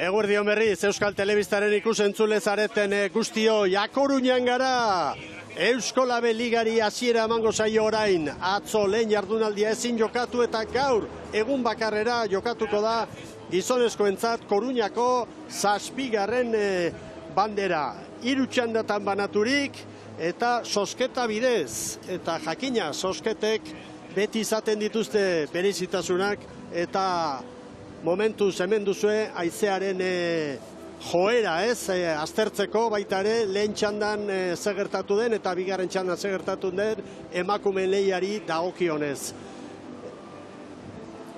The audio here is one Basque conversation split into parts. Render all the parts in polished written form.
Eguerdion berriz, Euskal Telebistaren ikusentzule zareten guztio, Jakoruñan gara. Euskolabe ligari hasiera emango zaio orain. Atzo lehen jardunaldia ezin jokatu eta gaur egun bakarrera jokatuko da gizonezkoentzat Koruñako 7. bandera. 3 txandatan banaturik eta sosketa bidez. Eta jakina, sosketek beti izaten dituzte berezitasunak eta momentuz hemen duzue haizearen joera, aztertzeko baita ere lehen txandan gertatu den eta bigarren txandan gertatu den emakumeen lehiari dagokionez.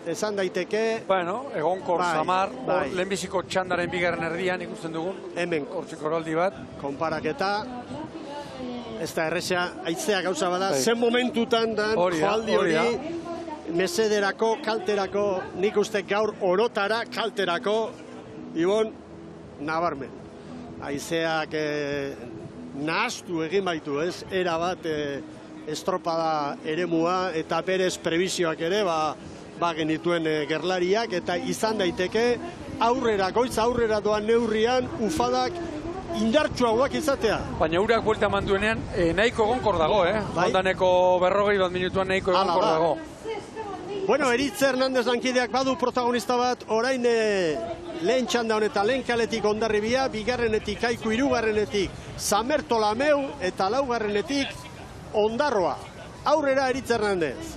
Esan daiteke... Bueno, egonkor samar, lehenbiziko txandaren bigarren erdian ikusten dugun. Hemen. Hortzik oraldi bat. Konparaketa. Ez da errexea, haizea gauza bada, zen momentutan dan joaldi hori mesederako, kalterako, nik uste gaur orotara kalterako, Ibon, nabarmen. Haizeak nahastu egin baitu, ez? Era bat estropada eremua eta berez prebizioak ere, genituen gerlariak, eta izan daiteke aurrera, goiz aurrera doan neurrian, ufadak indartsuagoak izatea. Baina urak buelta manduenean nahiko egonkor dago, Ondaneko 40 minutuan nahiko egonkor dago. Bueno, Eritz Hernandez lankideak badu protagonista bat, orain lehen txanda honetan lehen kaletik Hondarribia, bigarrenetik Kaiku, hirugarrenetik Samertolameu eta laugarrenetik Ondarroa. Aurrera Eritz Hernandez.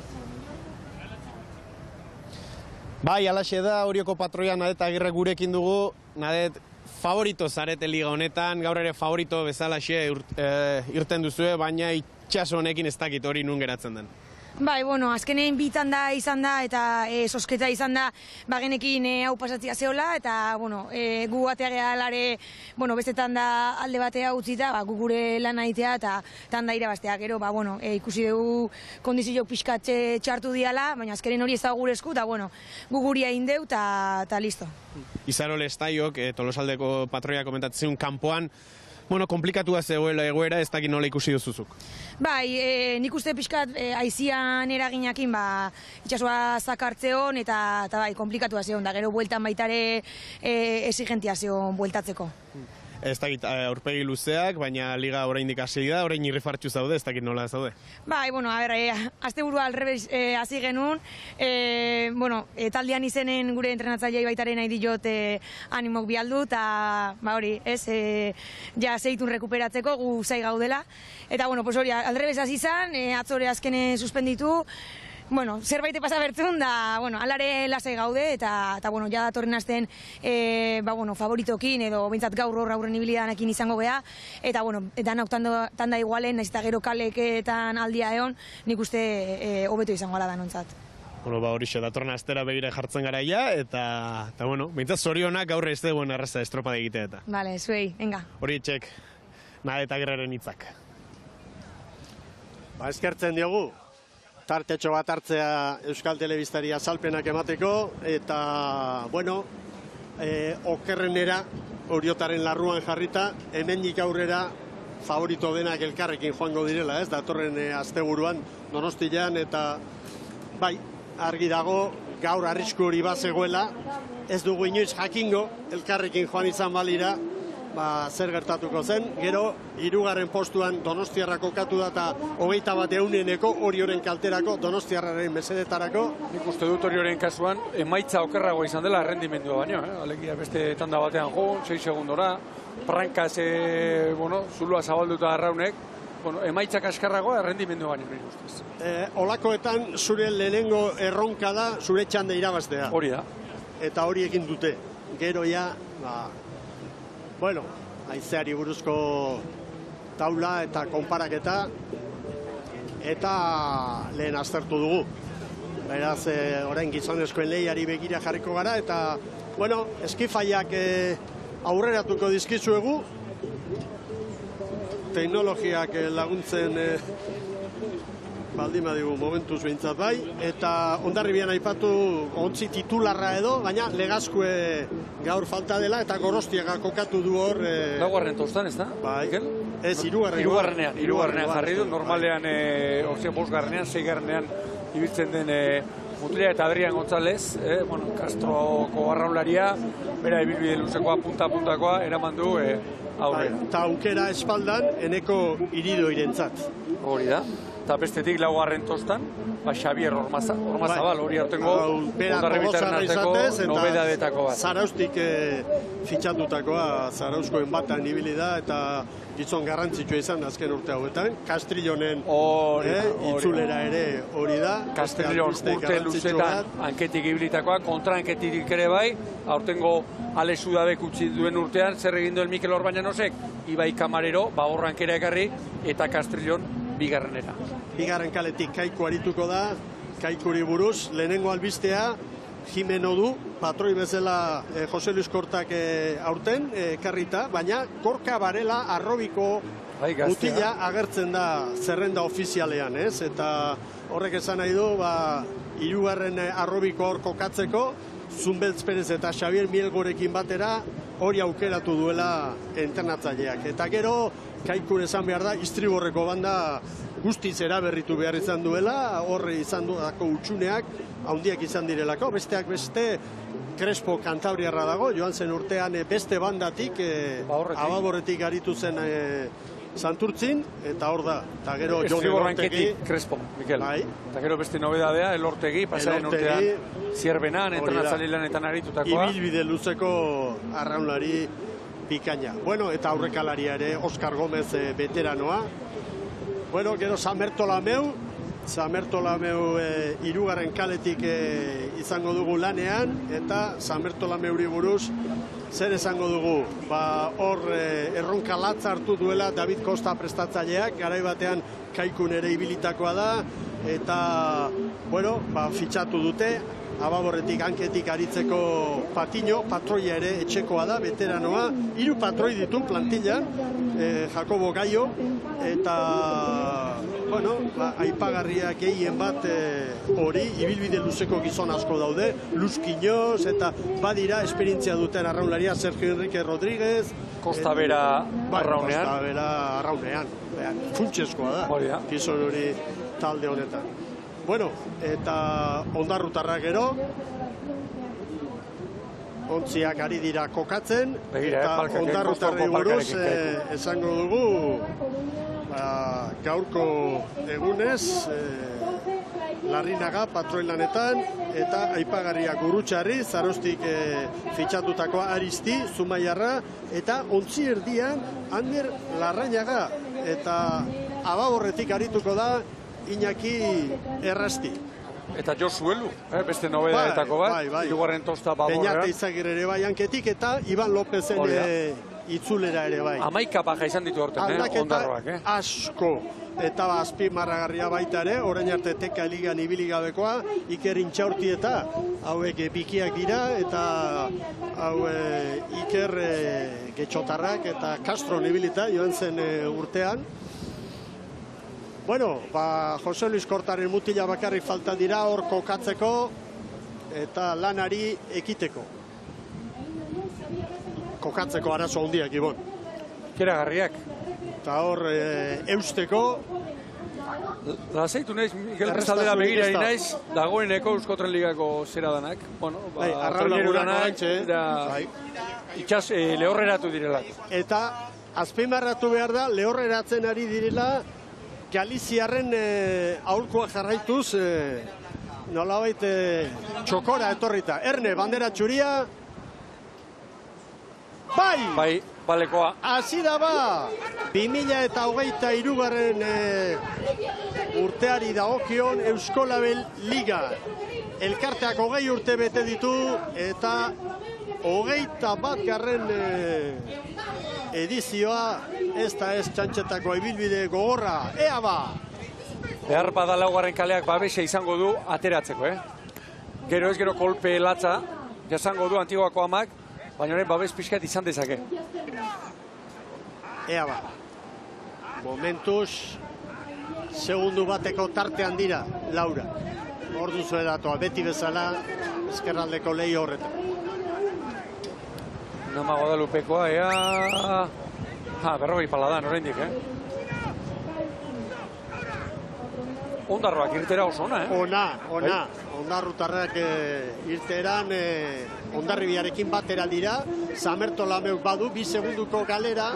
Bai, alaxe da, Orioko patroian Nadet Agirre gurekin dugu, Nadet favorito zarete liga honetan, gaur ere favorito bezalaxe irten duzue, baina itxaso honekin ez dakit hori nun geratzen den. Bai, bueno, azkenean bitan da izan da eta sosketa izan da bagenekin hau pasatzia zehola eta, bueno, gu bateagea alare, bueno, bestetan da alde batea utzita, gu gure lan aitea eta tanda irabaztea. Gero, bueno, ikusi dugu kondizio pixkatxe txartu diala, baina azkenean hori ez da gure esku, eta, bueno, gu guria indeu eta listo. Izarol Estaiok, Tolosaldeko patroia komentatzen kanpoan, bueno, komplikatua zegoela egoera, ez dakit nola ikusi duzuzuk. Bai, nik uste pixkat haizian eraginakin itxasua zakartzeon eta bai, komplikatua zeon da, gero bueltan baitare exigentia zeon bueltatzeko. Ez dakit aurpegi luzeak, baina liga oraindik hasi da, orain irrifartxu zaude, ez dakit nola zaude. Bai, bueno, a ber, asteburua alrebez hasi genuen, bueno, taldean izenen gure entrenatzailei baitaren nahi diot animok bialdu, eta hori, ez, ja zeitun rekuperatzeko, gu zai gaudela, eta, bueno, pues hori, alrebez hasi izan, atzore azkene suspenditu, bueno, zerbait pasa bertzun da, bueno, alare lasai gaude eta bueno, ja datorren asten bueno, favoritokin edo behintzat gaur hor aurren ibilidanekin izango gea eta bueno, danak tanda igualen, nahiz eta gero kaleketan aldia egon, nik uste hobeto izango ala danontzat. Bueno, horixe, datorren astera begira jartzen garaia eta bueno, behintzat zorionak gaur ez duen erraza estropada egitea eta. Vale, zuei, venga. Hori txek, Nadet Agirreren hitzak. Eskertzen diogu. Tartetxo bat hartzea Euskal Telebistari azalpenak emateko, eta, bueno, okerrenera, Oriotaren larruan jarrita, hemendik aurrera favorito denak elkarrekin joango direla, ez, datorren asteburuan Donostian, eta, bai, argi dago, gaur arrisku hori bazegoela, ez dugu inoiz jakingo, elkarrekin joan izan balira, zer gertatuko zen, gero, 3. postuan Donostiarra kokatu da eta 21 Orioren kalterako, Donostiarraren mesedetarako. Nik uste dut Orioren kasuan, emaitza okerragoa izan dela errendimendua baino, alegia beste tanda batean jo, 6 segundora, prankaz, bueno, zulua zabalduta arraunek, bueno, emaitzak askarragoa errendimendua baino, nire ustez. Olakoetan zure lehenengo erronka da, zure txanda irabaztea. Hori da. Eta hori egin dute. Gero ja, bueno, haizeari buruzko taula eta konparaketa eta lehen aztertu dugu. Beraz, orain gizonezkoen lehiari begira jarriko gara eta, bueno, eskifaiak aurreratuko dizkizuegu. Teknologiak laguntzen baldin badigu momentuz behintzat bai, eta Hondarribian aipatu ontzi titularra edo, baina Legazkue gaur falta dela eta Gorostiaga kokatu du hor... Laugarren tostan, ez da? Bai, ez, hirugarrenean jarri du, normalean, 5garrenean, 6garrenean ibiltzen den Mutilea eta Adrian González, bueno, Castroko arraunlaria, bera ibilbide luzekoa, punta-puntakoa, eraman du aurrera. Eta aukera espaldan, eneko irido irentzat. Hori da. Eta bestetik laugarren tostan, Xavier Ormazabal, hori hartengo ondarribitaren arteko nobedadetako bat. Zaraustik fitxatutakoa, Zarauzkoen batan ibili da, eta gizon garrantzitsua izan azken urte hauetan. Castrillonen itzulera ere hori da. Castrillon urte luzetan hanketik ibilitakoa, kontra hanketik ere bai, aurtengo Ale Sudabek utzi duen urtean, zer egin duen Mikel Orbañanosek, Ibai Kamarero, horrankera ekarri, eta Castrillon bigarrenera. Bigarren kaletik Kaiku arituko da, Kaikuri buruz, lehenengo albistea, Jimeno du, patroi bezala Jose Luis Kortak aurten, karrita, baina Korka Barela arrobiko mutila agertzen da zerrenda ofizialean, ez? Eta horrek esan nahi du, hirugarren arrobiko hor kokatzeko, Zunbeltz Perez eta Xavier Mielgorekin batera hori aukeratu duela entrenatzaileak. Eta gero, Kaikur esan behar da, Istriborreko banda guztiz eraberritu behar izan duela, horre izan duako utxuneak, handiak izan direlako, besteak beste, Crespo Kantabriarra dago, joan zen urtean beste bandatik, Ababorretik aritu zen Santurtzin, eta hor da. Eta gero Jon Elortegi. Crespo, Mikel. Eta gero beste nobedadea, Elortegi, pasaren urtean, Zierbenan, entrenatzaileanetan aritutakoa. Ibilbide luzeko arraunlari bikaina. Bueno, eta aurrekalaria ere, Oskar Gomez veteranoa. Bueno, gero San Bertolameu hirugarren kaletik izango dugu lanean, eta San Bertolameuri buruz zer esango dugu? Hor erronka latza hartu duela David Costa prestatzaileak, garai batean Kaikun ere ibilitakoa da, eta, bueno, fitxatu dute, Ababorretik hanketik aritzeko Patiño, patroia ere etxekoa da, veteranoa, 3 patroi ditu plantillan, Jacobo Gaio, eta, bueno, aipagarriak gehien bat hori, ibilbide luzeko gizon asko daude, Luz Quinoz, eta badira esperientzia duten arraunlaria Sergio Enrique Rodríguez, Costa Bera arraunean. Costa Bera arraunean, funtseskoa da, gizon hori talde honetan. Bueno, eta ondarrutarra gero, ontziak ari dira kokatzen, eta ondarrutarri buruz esango dugu, gaurko egunez, Larrinaga patroi lanetan, eta aipagarria Gurutxarri, Zarostik fitxatutakoa Aristi, Zumaiarra, eta ontzi erdian Ander Larrañaga, eta Ababorretik arituko da Iñaki Errasti. Eta Josuelu, beste nobedadetako bat, hirugarren tosta Baborrean. Beñate Izagirre ere bai hanketik, eta Iban Lopezen itzulera ere bai. 11 baja izan ditu horten, ondarroak. Asko, eta azpimarragarria baita ere, orain arte Teka Ligan ibili gabekoa, Iker Intxaurti eta hauek bikiak dira, eta Iker Getxotarrak eta Castro ibilita joan zen urtean. Bueno, Jose Luis Kortaren mutila bakarrik falta dira hor kokatzeko eta lanari ekiteko. Kokatzeko arazo handiak, Ibon. Keragarriak. Eta hor eusteko. Lazaitu naiz, Miguel Bezaldera begirari naiz, dagoeneko Euskotren Ligako zera danak. Bueno, arraunlanak, itxas lehorreratu direlak. Eta azpimarratu behar da, lehorreratzen ari direla, Galiziarren aholkoa jarraituz, nolabait txokora etorrita. Erne, bandera txuria. Bai, balekoa. Hasi da 2023 urteari dagokion Euskolabel Liga. Elkarteak 20 urte bete ditu, eta 21. edizioa, ez da ez txantxetako ibilbide gogorra, ea ba! Behar bada laugarren kaleak babesa izango du ateratzeko, Gero ez gero kolpe latza, jasango du Antiguako amak, baina horren babes pixkat izan dezake. Ea ba! Momentuz, segundu bateko tartean dira, Laura. Hor duzu edatoa, beti bezala, ezkerraldeko lehi horretan. Nama Guadalupekoa, berrogei paladan, oraindik, Ondarroak irtera oso ona, Ona. Ondarrutarrak irteran Hondarribiarekin batera dira. Samerto-Lameuk badu 2 segunduko galera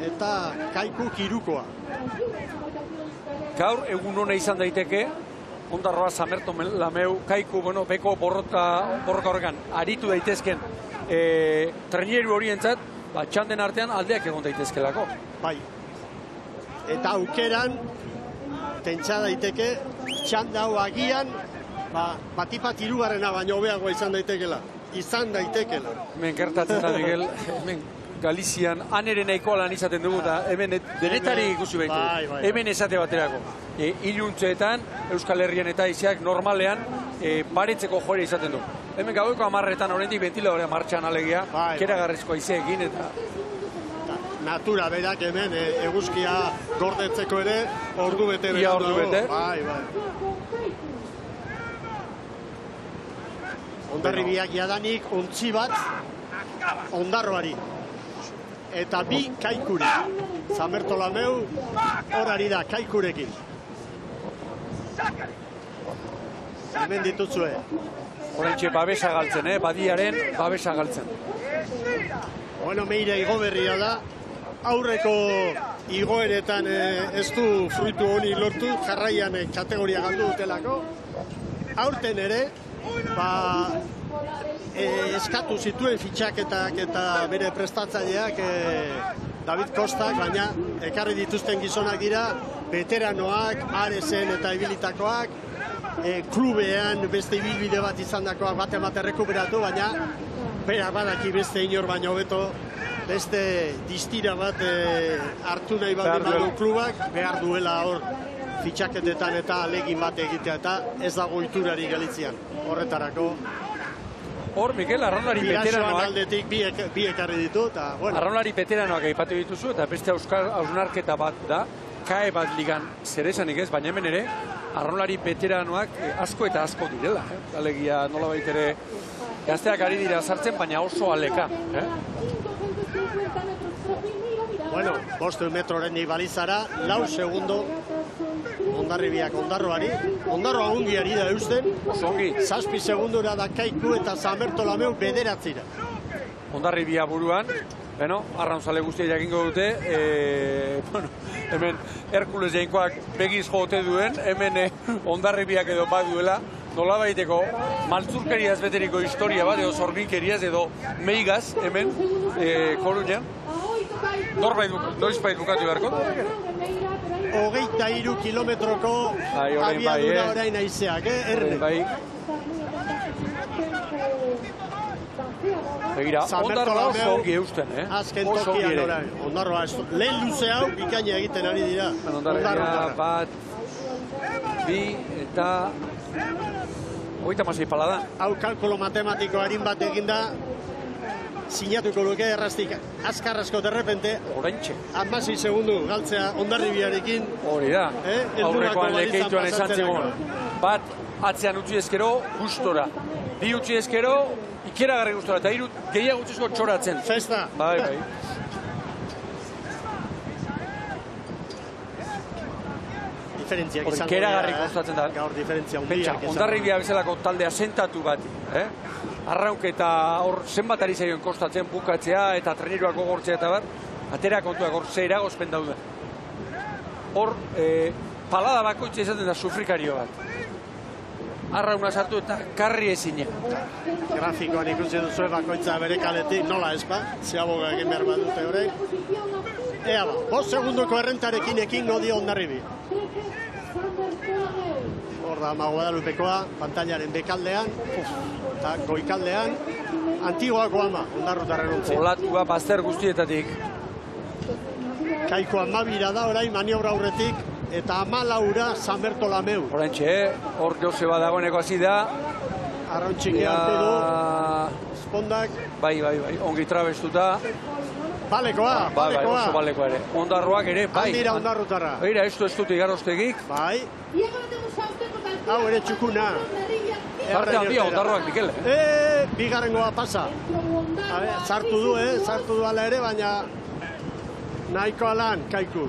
eta Kaikuk 3koa. Gaur egun ona izan daiteke, Ondarroa, Samerto-Lameu, Kaiku, beko borroka horrekan aritu daitezken trenieru horientzat, txanden artean aldeak egon daitezkelako. Bai. Eta aukeran, tentsa daiteke, txanda hau agian, batipat 3garrena baino hobeagoa izan daitekela. Hemen gertatzen da, Miguel, hemen Galizian anere nahikoa lan izaten dugu, eta hemen denetari ikusi behitu. Hemen esate baterako. Iluntzeetan, Euskal Herrian eta izeak normalean baretzeko joera izaten du. Hemen gaueko 10etan oraindik ventiladorea martxan alegia, keragarrizkoa izeekin eta... Natura berak hemen eguzkia gordetzeko ere ordu bete Ia ordu bete. Bai. Hondarribiak jadanik ontzi bat Ondarroari. Eta 2 Kaikuri. Samerto-Lameu horari da Kaikurekin. Hemen dituzue. Horentxe babesa galtzen, badiaren babesa galtzen. Meire igoberria da. Aurreko igoeretan ez du fruitu honi lortu, jarraian kategoria galdu dutelako. Aurten ere, eskatu zituen fitxaketak eta bere prestatzaileak David Kostak, baina ekarri dituzten gizonak dira, veteranoak, Aresen eta ibilitakoak, klubean beste ibilbide bat izandakoak bate rekuperatu, baina bera badaki beste inor baino hobeto, beste distira bat hartu nahi badu klubak, behar duela hor fitxaketetan eta alegin bat egitea, eta ez dago iturari Galizian horretarako. Hor, Mikel, arraunlari veteranoak... aldetik bi ekarri ditu, eta... Arraunlari veteranoak aipatu dituzu, eta beste hausnarketa bat da, KAE bat ligan zer esanik ez, baina hemen ere, arraunlari veteranoak asko eta asko direla. Alegia nola baitere, gazteak ari dira sartzen, baina oso aleka. 5 metroren balizara, 4 segundo Hondarribiak Ondarroari. Ondarroa ongi ari da eusten. 7 segundura da Kaiku eta Samerto-Lameu 9. Hondarribia buruan, arraunzale guztia jakingo dute, hemen Herkules jainkoak begiz jote duen, hemen Hondarribiak edo bat duela, nola baiteko maltzurkeriaz beteriko historia bat, edo zorginkeriaz, edo meigaz, hemen Korunian. Noizbait bukatu beharko? 23 kilometroko abiadura orain aizeak, Erne? Begira, Ondarroa oso ongi eusten, azken tokian orain. Ondarroa, lehen luze hau bikaina egiten ari dira. Ondarroa bat, 2 eta 36 pala da. Hau kalkulo matematiko harin bat eginda, sinatuko luke erraztik azkarrazko derrepente. Oraintxe. 16 segundu galtzea Hondarribiarekin. Hori da. Aurrekoan lekeituan esan zigun. Bat atzean utzi ezkero, gustora. 2 utzi ezkero, ikeragarri gustora. Eta 3 gehiago utzizko txoratzen. Festa. Bai. Diferentziak izango. Ikeragarri kostatzen da. Gaur diferentzia hundiak. Hondarribia bezalako taldea sentatu bat. Arraunketa hor zenbat ari zaioen kostatzen bukatzea eta treneroak gogortzea eta bat, atera kontuak hor eragozpen daude. Hor, palada bakoitza izaten da sufrikario bat. Arrauna sartu eta karri ezina. Grafikoan ikusi duzu bakoitza bere kaletik, nola espa, ziaboga egin behar bat dute horrein. Ea 5 segundoko errentarekin ekingo dio Hondarribi. Hor da Guadalupekoa, pantailaren bekaldean, eta goikaldean, Antiguako ama, Ondarrutarren ontzi. Olatua bazter guztietatik. Kaiku 12 da orain maniobra aurretik, eta 14 Samerto-Lameu. Horentxe, hor Joseba dagoeneko hasi da. Arrauntxiki hartu du, Spondak. Bai, ongi trabestuta. Balekoa. Oso balekoa ere. Ondarroak ere, bai. Handira Ondarrutarra. Begira, ez dut igarroztegik. Bai. Hau ere txukuna. Parte handia Ondarroak, Mikel. Bigarrengoa pasa. Sartu du ala ere, baina nahiko alan, Kaiku.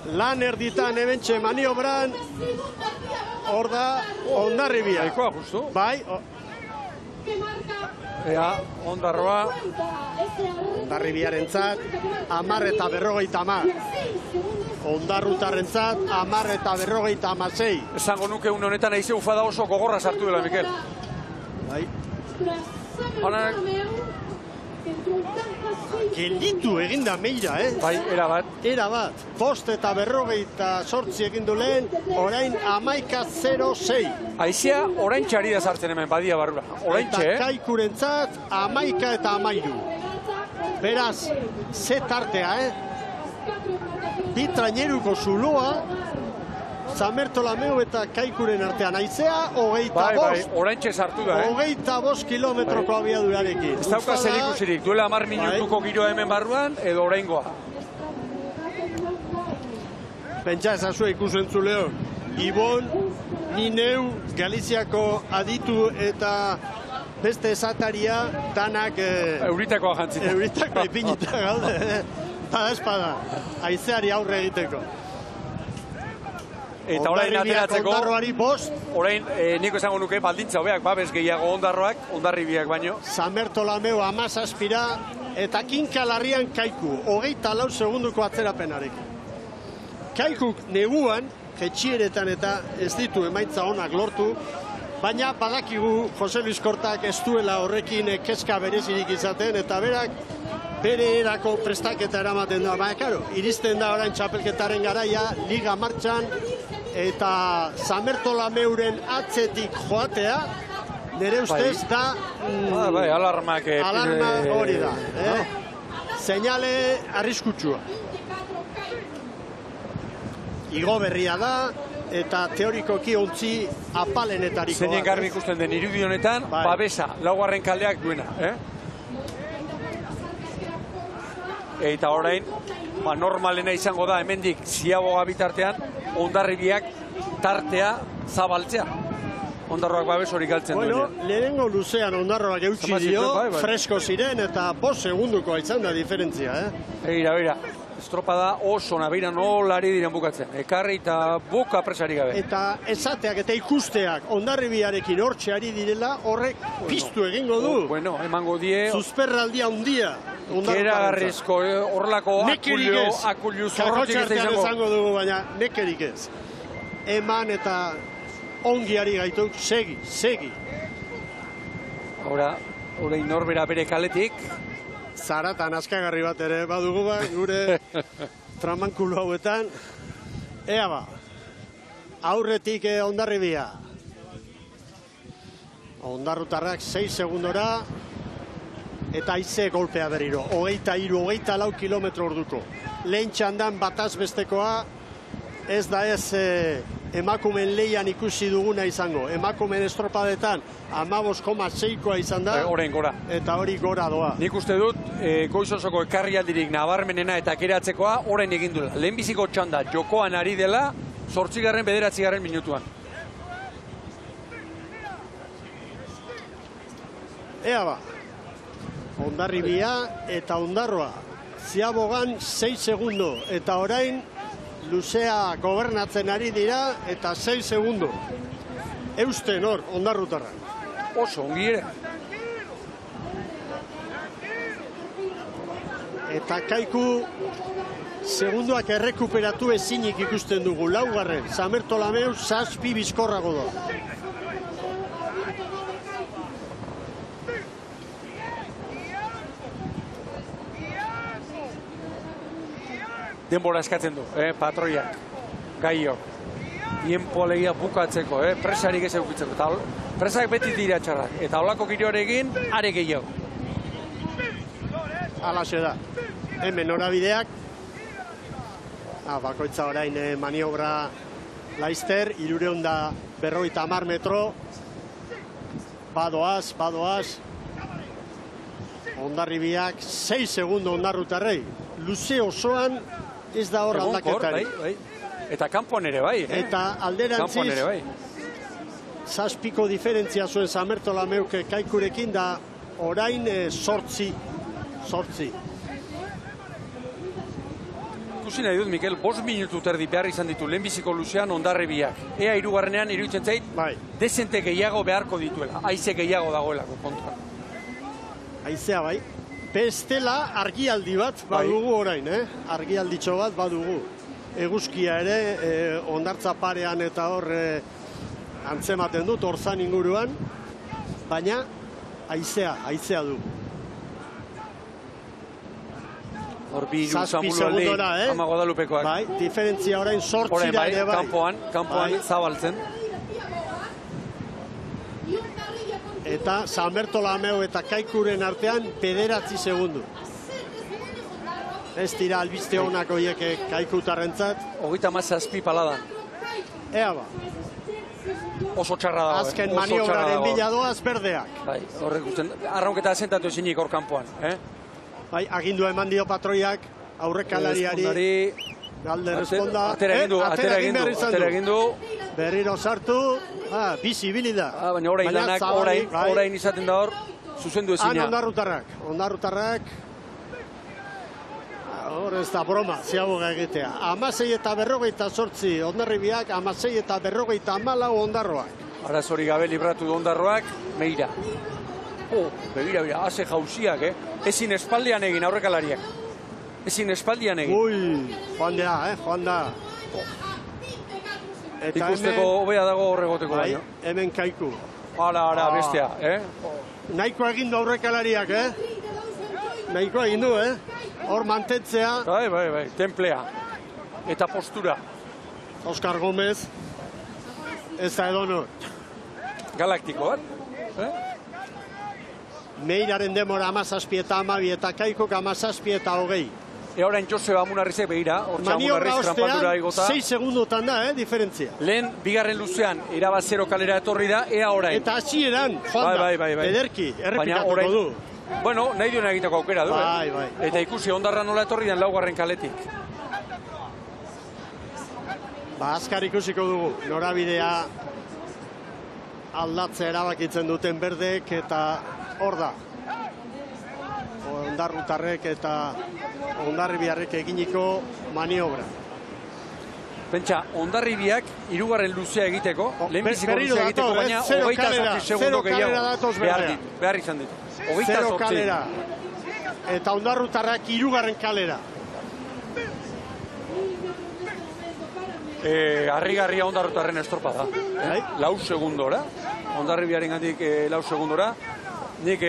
lan erditan ebentxe maniobran, hor da Hondarribia. Nahikoa, justu. Bai, Ea, Ondarroa. Hondarribiarentzat, 10:50. Ondarrutarrentzat, 10:56. Esango nuke un honetan aize ufada oso gogorra sartu dela, Mikel. Bai. Honak, Gelditu eginda meira, bai, erabat. Era bat, 5:58 egin du lehen, orain 11:06. Aizea orain txari da sartzen hemen, badia barrura. Orain Eta Kaikurentzat 11:13. Beraz, ze tartea, Bi traineruko zuloa, Zamertolameu eta Kaikuren artean aizea, 25. Bai, orain sartu da, 25 kilometroko abiadurarekin. Ez dauka zer ikusirik, duela 10 minutuko giroa hemen barruan, edo oraingoa. Pentsa ezazue ikusentzuleo, Ibon, ni neu, Galiziako aditu eta beste esataria, danak... Euritakoa jantzita. Euritakoa ipinita gaude, espada, aizeari aurre egiteko. Eta orain ateratzeko, Ondarroari bost, orain niko esango nuke baldintza hobeak, babes gehiago Ondarroak, Hondarribiak baino. Zamertolameu 17 eta Kinkalarrian Kaiku, 24 segunduko atzerapenarekin. Kaikuk neguan, jetxieretan eta ez ditu emaitza onak lortu, baina badakigu Jose Luis Kortak ez duela horrekin kezka berezirik izaten, eta berak bere erako prestaketa eramaten da. Baina, karo, iristen da orain txapelketaren garaia, liga martxan, eta Zamertolameuren atzetik joatea, nire ustez da... Bai, alarmak... Alarma hori da. Seinale arriskutsua. Igo berria da, eta teorikoki ontzi apalenetariko. Zeinen garbi ikusten den irudi honetan, babesa, laugarren kaldeak duena. Eta orain, normalena izango da, hemendik ziaboga bitartean, Hondarribiak tartea zabaltzea. Ondarroak babes hori galtzen duenean. Bueno, lehenengo luzean Ondarroak eutxi dio, fresko ziren, eta 5 segunduko izan da diferentzia, Beira, estropada oso nabeira nolari diren bukatzen. Ekarri eta buka presari gabe. Eta esateak eta ikusteak Hondarribiarekin hortxe ari direla, horrek piztu egingo du. Bueno, emango die... Susperraldia hundia. Ikeragarrizko horrelako akullu zorrotzik ez da izango dugu, baina nekerik ez. Eman eta ongiari gaituk, segi. Orain norbera bere kaletik. Zaratan askagarri bat ere badugu gure tramankulu hauetan. Ea ba, aurretik Hondarribia. Ondarrutarrak 6 segundora, eta aize golpea berriro. 23-24 kilometro orduko. Lehen txandan bataz bestekoa, ez da ez emakumen leian ikusi duguna izango. Emakumen estropadetan 15,6koa izan da. Orain gora. Eta hori gora doa. Nik uste dut, goizosoko ekarrialdirik nabarmenena eta keratzekoa orain egin duela. Lehenbiziko txanda jokoan ari dela, 8. 9. minutuan. Ea ba, Hondarribia eta Ondarroa. Ziabogan 6 segundo, eta orain luzea gobernatzen ari dira, eta 6 segundo. Eusten hor, Ondarrutarra. Oso, ongi ere. Eta Kaiku segundoak errekuperatu ezinik ikusten dugu. 4. Zamertolameu 7 bizkorrago da. Denbora eskatzen du, patroiak, gaiok. Tiempo alegia bukatzeko, presarik ez eukitzeko. Eta presak beti dira txarrak. Eta holako giroarekin, are gehiago. Alaxe da. Hemen norabideak. Bakoitza orain maniobra laizter, 350 metro. Badoaz. Hondarribiak 6 segundo Ondarrutarrei. Luze osoan ez da hor aldaketari. Bai. Eta kanpoan ere bai. Eta alderantziz, 7 diferentzia zuen Zamertolameuke Kaikurekin da orain 8. ikusi nahi dut, Mikel, 5 minutu terdi behar izan ditu lehenbiziko luzean Hondarribiak. Ea hirugarrenean iruditzen zait, Bai. dezente gehiago beharko dituela. Haize gehiago dagoelako kontuan. Haizea bai. Bestela argialdi bat badugu orain, argialditxo bat badugu. Eguzkia ere, hondartza parean eta hor antzematen dut, orzan inguruan, baina haizea du. Hor bi Zazpi Zamburualdi, segundora, Ama Guadalupekoak. Bai, diferentzia orain Orain sortzira bai, ere bai. kanpoan zabaltzen. Eta San Bertolameu eta Kaikuren artean 9 segundu. Ez dira albiste honak horiek Kaikutarrentzat. 37 paladan. Ea ba, Oso txarra dago. azken maniobraren bila doaz berdeak. Bai, horrek usten, arraunketa asentatu ezinik hor kanpoan. Bai, agindua eman dio patroiak aurrekalariari. Galde responda. Atera egin du. Berriro sartu. Bizi bilida. Baina orain lanak, orain izaten da hor, zuzendu ezina. Ondarrutarrak. Hor ez da broma, ziaboga egitea. 16:48 Hondarribiak, 16:54 Ondarroak. Arazori gabe libratu du Ondarroak, Meira. Begira, haze jauziak, Ezin espaldian egin aurrekalariak. Ezin espaldian egin. Ui, joan da. Eta Ikusteko hobea dago horregoteko bai, baino. hemen Kaiku. Ara, bestea, Nahiko egin du aurrekalariak, Nahiko egin du, Hor mantentzea. Bai, templea. Eta postura. Oskar Gomez. Ez da edonor. Galaktiko, bat? Meiraren demora 17 eta 12 eta Kaikuk 17 eta 20. Orain Joseba Amunarrizek begira, hortxe Maniobra Amunarriz tranpadura ostean, igota. 6 segundotan da, diferentzia. Lehen, bigarren luzean, irabaz 0 kalera etorri da, ea orain. Eta hasieran, joan da, bai. ederki, errepikatuko du. Bueno, nahi duena egiteko aukera du, Bai. Eta ikusi Ondarra nola etorri den laugarren kaletik. Azkar ikusiko dugu, norabidea aldatzea erabakitzen duten berdek, eta hor da. Ondarrutarrek eta Hondarribiarrek eginiko maniobra. Pentsa, Hondarribiak hirugarren luzea egiteko, lehenbiziko berriro luzea egiteko, dator, baina zero 28 segundo kalera gehiago datoz berdea. behar izan ditu. 0 28. kalera. Eta Ondarrutarrak 3. kalera. Harrigarria Ondarrutarren estropada. 4 segundora. Hondarribiaren gandik 4 segundora. Nik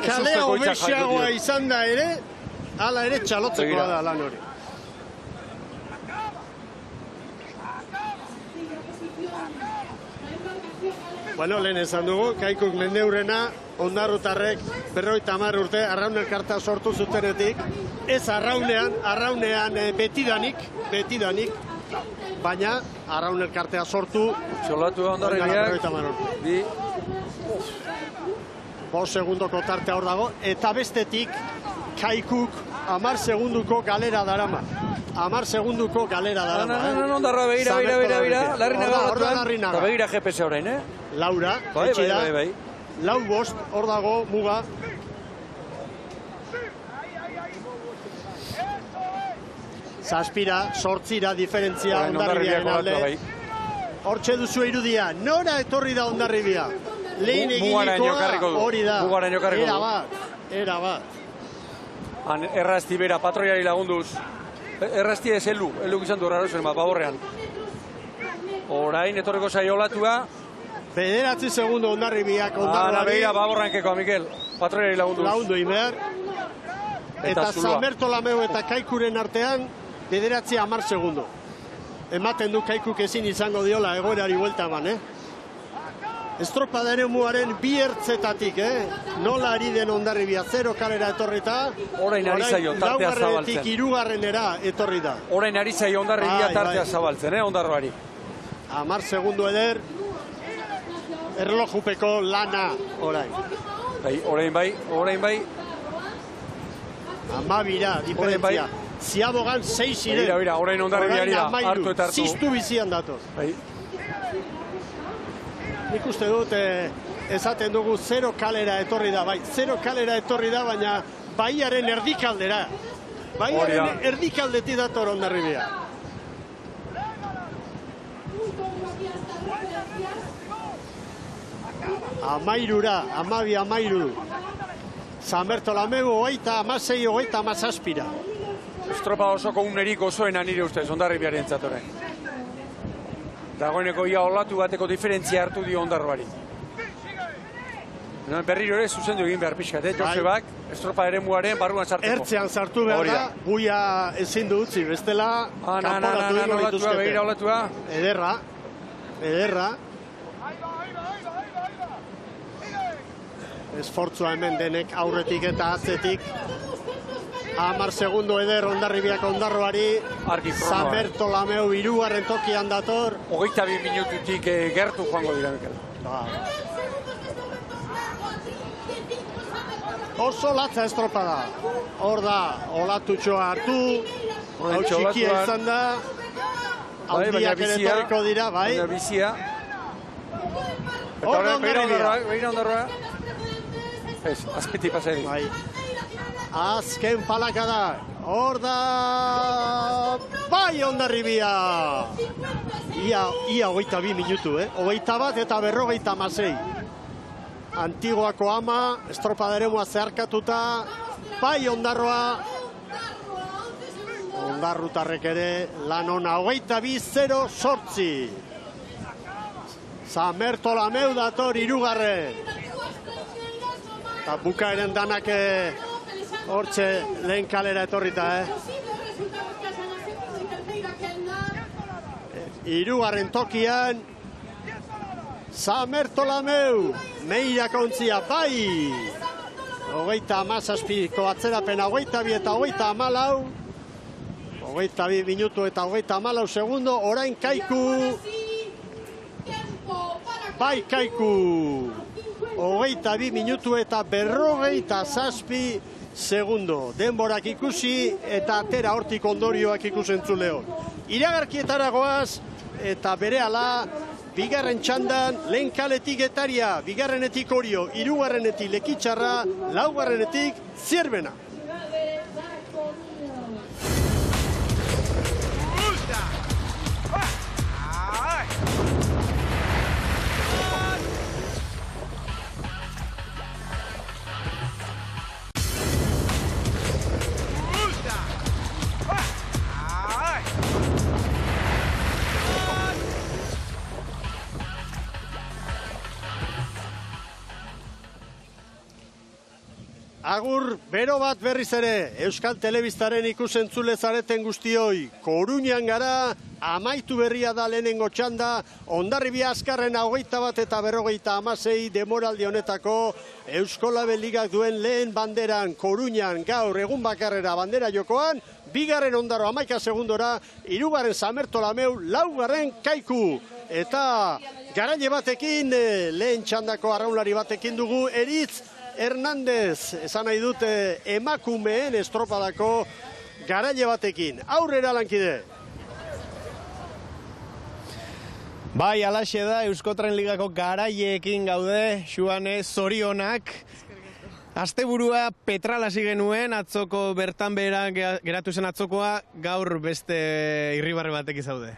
Kalea hobexiagoa izan da ere, hala ere txalotzekoa da lan hori. Bueno, lehen esan dugu, Kaikuk mendeurrena, Ondarrutarrek 50 urte, arraun elkarta sortu zutenetik. Ez arraunean betidanik, baina arraun elkartea sortu. Txolatu Hondarribiak. 5 segundoko tartea hor dago, eta bestetik Kaikuk 10 segunduko galera darama. 10 segunduko galera darama. Ondarra, begira. Larrina eta begira GPS orain, Laura, etxi da. Bai. 4-5 hor dago muga. Zazpira, sortzira, diferentzia Hondarribiaren alde. Hortxe duzu irudia, nora etorri da Hondarribia? Lehen eginikoa hori da. Era bat. Han errazti bera, patroiari lagunduz. Errazti ez elu izan du horrarozen bat, baborrean. Orain etorreko zaio olatua. 9 segundo Hondarribiak Ondarroari. Begira, baborrankeko, Mikel. Patroiari lagunduz. Lagundu imer. Eta San Bertolameu eta Kaikuren artean 9-10 segundo. Ematen du Kaikuk ezin izango diola egoerari buelta eman, Estropada eremuaren bi ertzetatik, Nola ari den Hondarribia 0 kalera etorrita. Orain ari zaio tartea zabaltzen. 3. etorri da. Orain ari zaio Hondarribia tartea zabaltzen, Ondarroari. 10 segundo eder. Erlojupeko lana orain. Orain bai. 12 diferentzia. Ziabogan 6 ziren. Begira, orain Hondarribiari da, hartu eta hartu. Ziztu bizian datoz. Nik uste dut, esaten dugu 0 kalera etorri da, 0 kalera etorri da, baina baiaren erdikaldera. Baiaren erdikaldetik dator Hondarribia. Amairura, amairu. San Bertolameu 36-37. Estropa osoko unerik osoena nire ustez, Hondarribiaren zatore. Dagoeneko ia olatu bateko diferentzia hartu dio Hondarribari. Berriro ere zuzendu egin behar pixkat, Josebak, estropa eremuaren barruan sartzeko. Ertzean sartu behar da, buia ezin du utzi, bestela kanporatu ingo dituzkete. Begira olatua. Ederra. Esfortzua hemen denek aurretik eta atzetik. 10 segundo eder Hondarribiak Ondarroari. San Bertolameu 3. tokian dator. 22 minututik gertu joango dira, Mikel. Oso latza estropa da. Hor da, olatutxoa hartu. Hau txikia izan da. Handiak ere torriko dira, bai. Baina bizia. Hor da Hondarribia. Begira Hondarroa. Ez, azpiti pasari. Bai. Azken palaka da. Hor da... Bai Hondarribia! Ia 22 minutu, 21 eta 56. Antiguako ama, estropaderemua zeharkatuta, bai Hondarroa. Hondarrutarrek ere lan ona 22-0-8. San Bertolameu dator 3. Eta bukaeren danak hortxe lehen kalera etorrita, 3. tokian, San Bertolameu, Meirak ontzia, bai! 37ko atzerapena, 22 eta 24. 22 minutu eta 24 segundo, orain Kaiku. Bai Kaiku. 22 minutu eta 57 segundo. Denborak ikusi eta atera hortik ondorioak ikusentzuleo. Iragarkietara goaz eta berehala bigarren txandan lehen kaletik Getaria, bigarrenetik Orio, 3. Lekitxarra, 4. Zierbena. Agur, bero bat berriz ere, Euskal Telebistaren ikusentzule zareten guztioi, Koruñan gara, amaitu berria da lehenengo txanda, Hondarribia azkarren 21 eta 56 demoraldi honetako Euskolabel Ligak duen lehen banderan, Koruñan gaur egun bakarrera bandera jokoan, 2. Ondarro 11 segundora, 3. San Bertolameu, 4. Kaiku. Eta garaile batekin, lehen txandako arraunlari batekin dugu, Eritz Hernandez, esan nahi dute emakumeen estropadako garaile batekin. Aurrera lankide. Bai, alaxe da, Euskotren Ligako garaileekin gaude, Xuane, zorionak. Asteburua Petral hasi genuen, atzoko bertan behera geratu zen atzokoa, gaur beste irribarre batek izaude.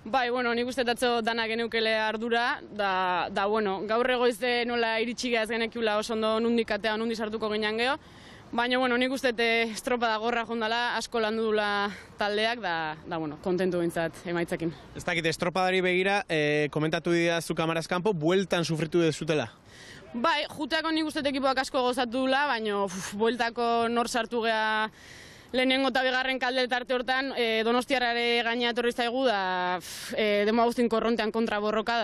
Bai, bueno, nik uste atzo dana geneukele ardura, da bueno, gaur egoizte nola iritsi gehaz genekiula oso ondo nundik atea, nundi sartuko ginean geho. Baina, bueno, nik uste estropa da gorra jondala, asko landu dula taldeak, da bueno, kontentu bintzat emaitzakin. Ez dakit, estropadari begira, komentatu dira zu kamaraz kanpo, bueltan sufritu dezutela? Bai, juteako nik uste ekipoak asko gozatu dula, baina bueltako nor sartu geha lehenengo eta bigarren kalde tarte hortan, Donostiarrare gaina etorri zaigu, da Demo Agustin Korrontean kontra borroka,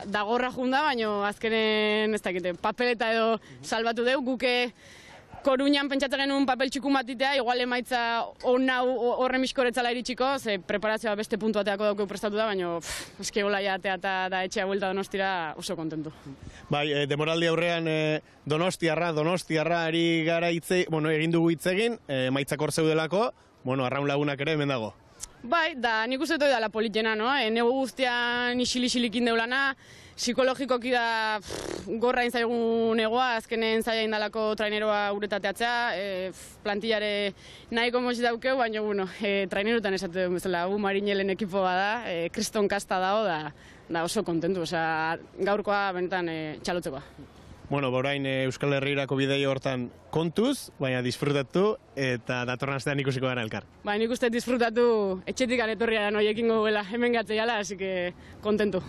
da gorra junda, baina azkenen, ez dakite, papeleta edo salbatu deu, guke Koruñan pentsatzen genuen papel txikun batitea, igual emaitza horren miskoretzala iritsiko, ze preparazioa beste puntu bateako daukeu prestatu da, baina eski hola jatea eta da etxea buelta Donostira oso kontentu. Bai, demoraldi aurrean Donostiarra ari gara egin dugu hitz egin, emaitzak hor zeudelako, arraun lagunak ere hemen dago. Bai, da nik uste dela politena, no? Nego guztian isil-isilikin deulana, psikologikoki da gorra zaigun egoa, azkenen zaila indalako traineroa uretateatzea, plantillare nahiko motz daukeu, baina, bueno, trainerutan esatu den bezala, Marinelen ekipoa da, kriston kasta dago, da oso kontentu, osea, gaurkoa benetan txalotzekoa. Bueno, orain Euskal Herrirako bidei hortan kontuz, baina disfrutatu eta datorren astean ikusiko gara elkar. Ba, nik uste disfrutatu etxetik etorria noiekin gogela, hemen gatzeiala, así que kontentu.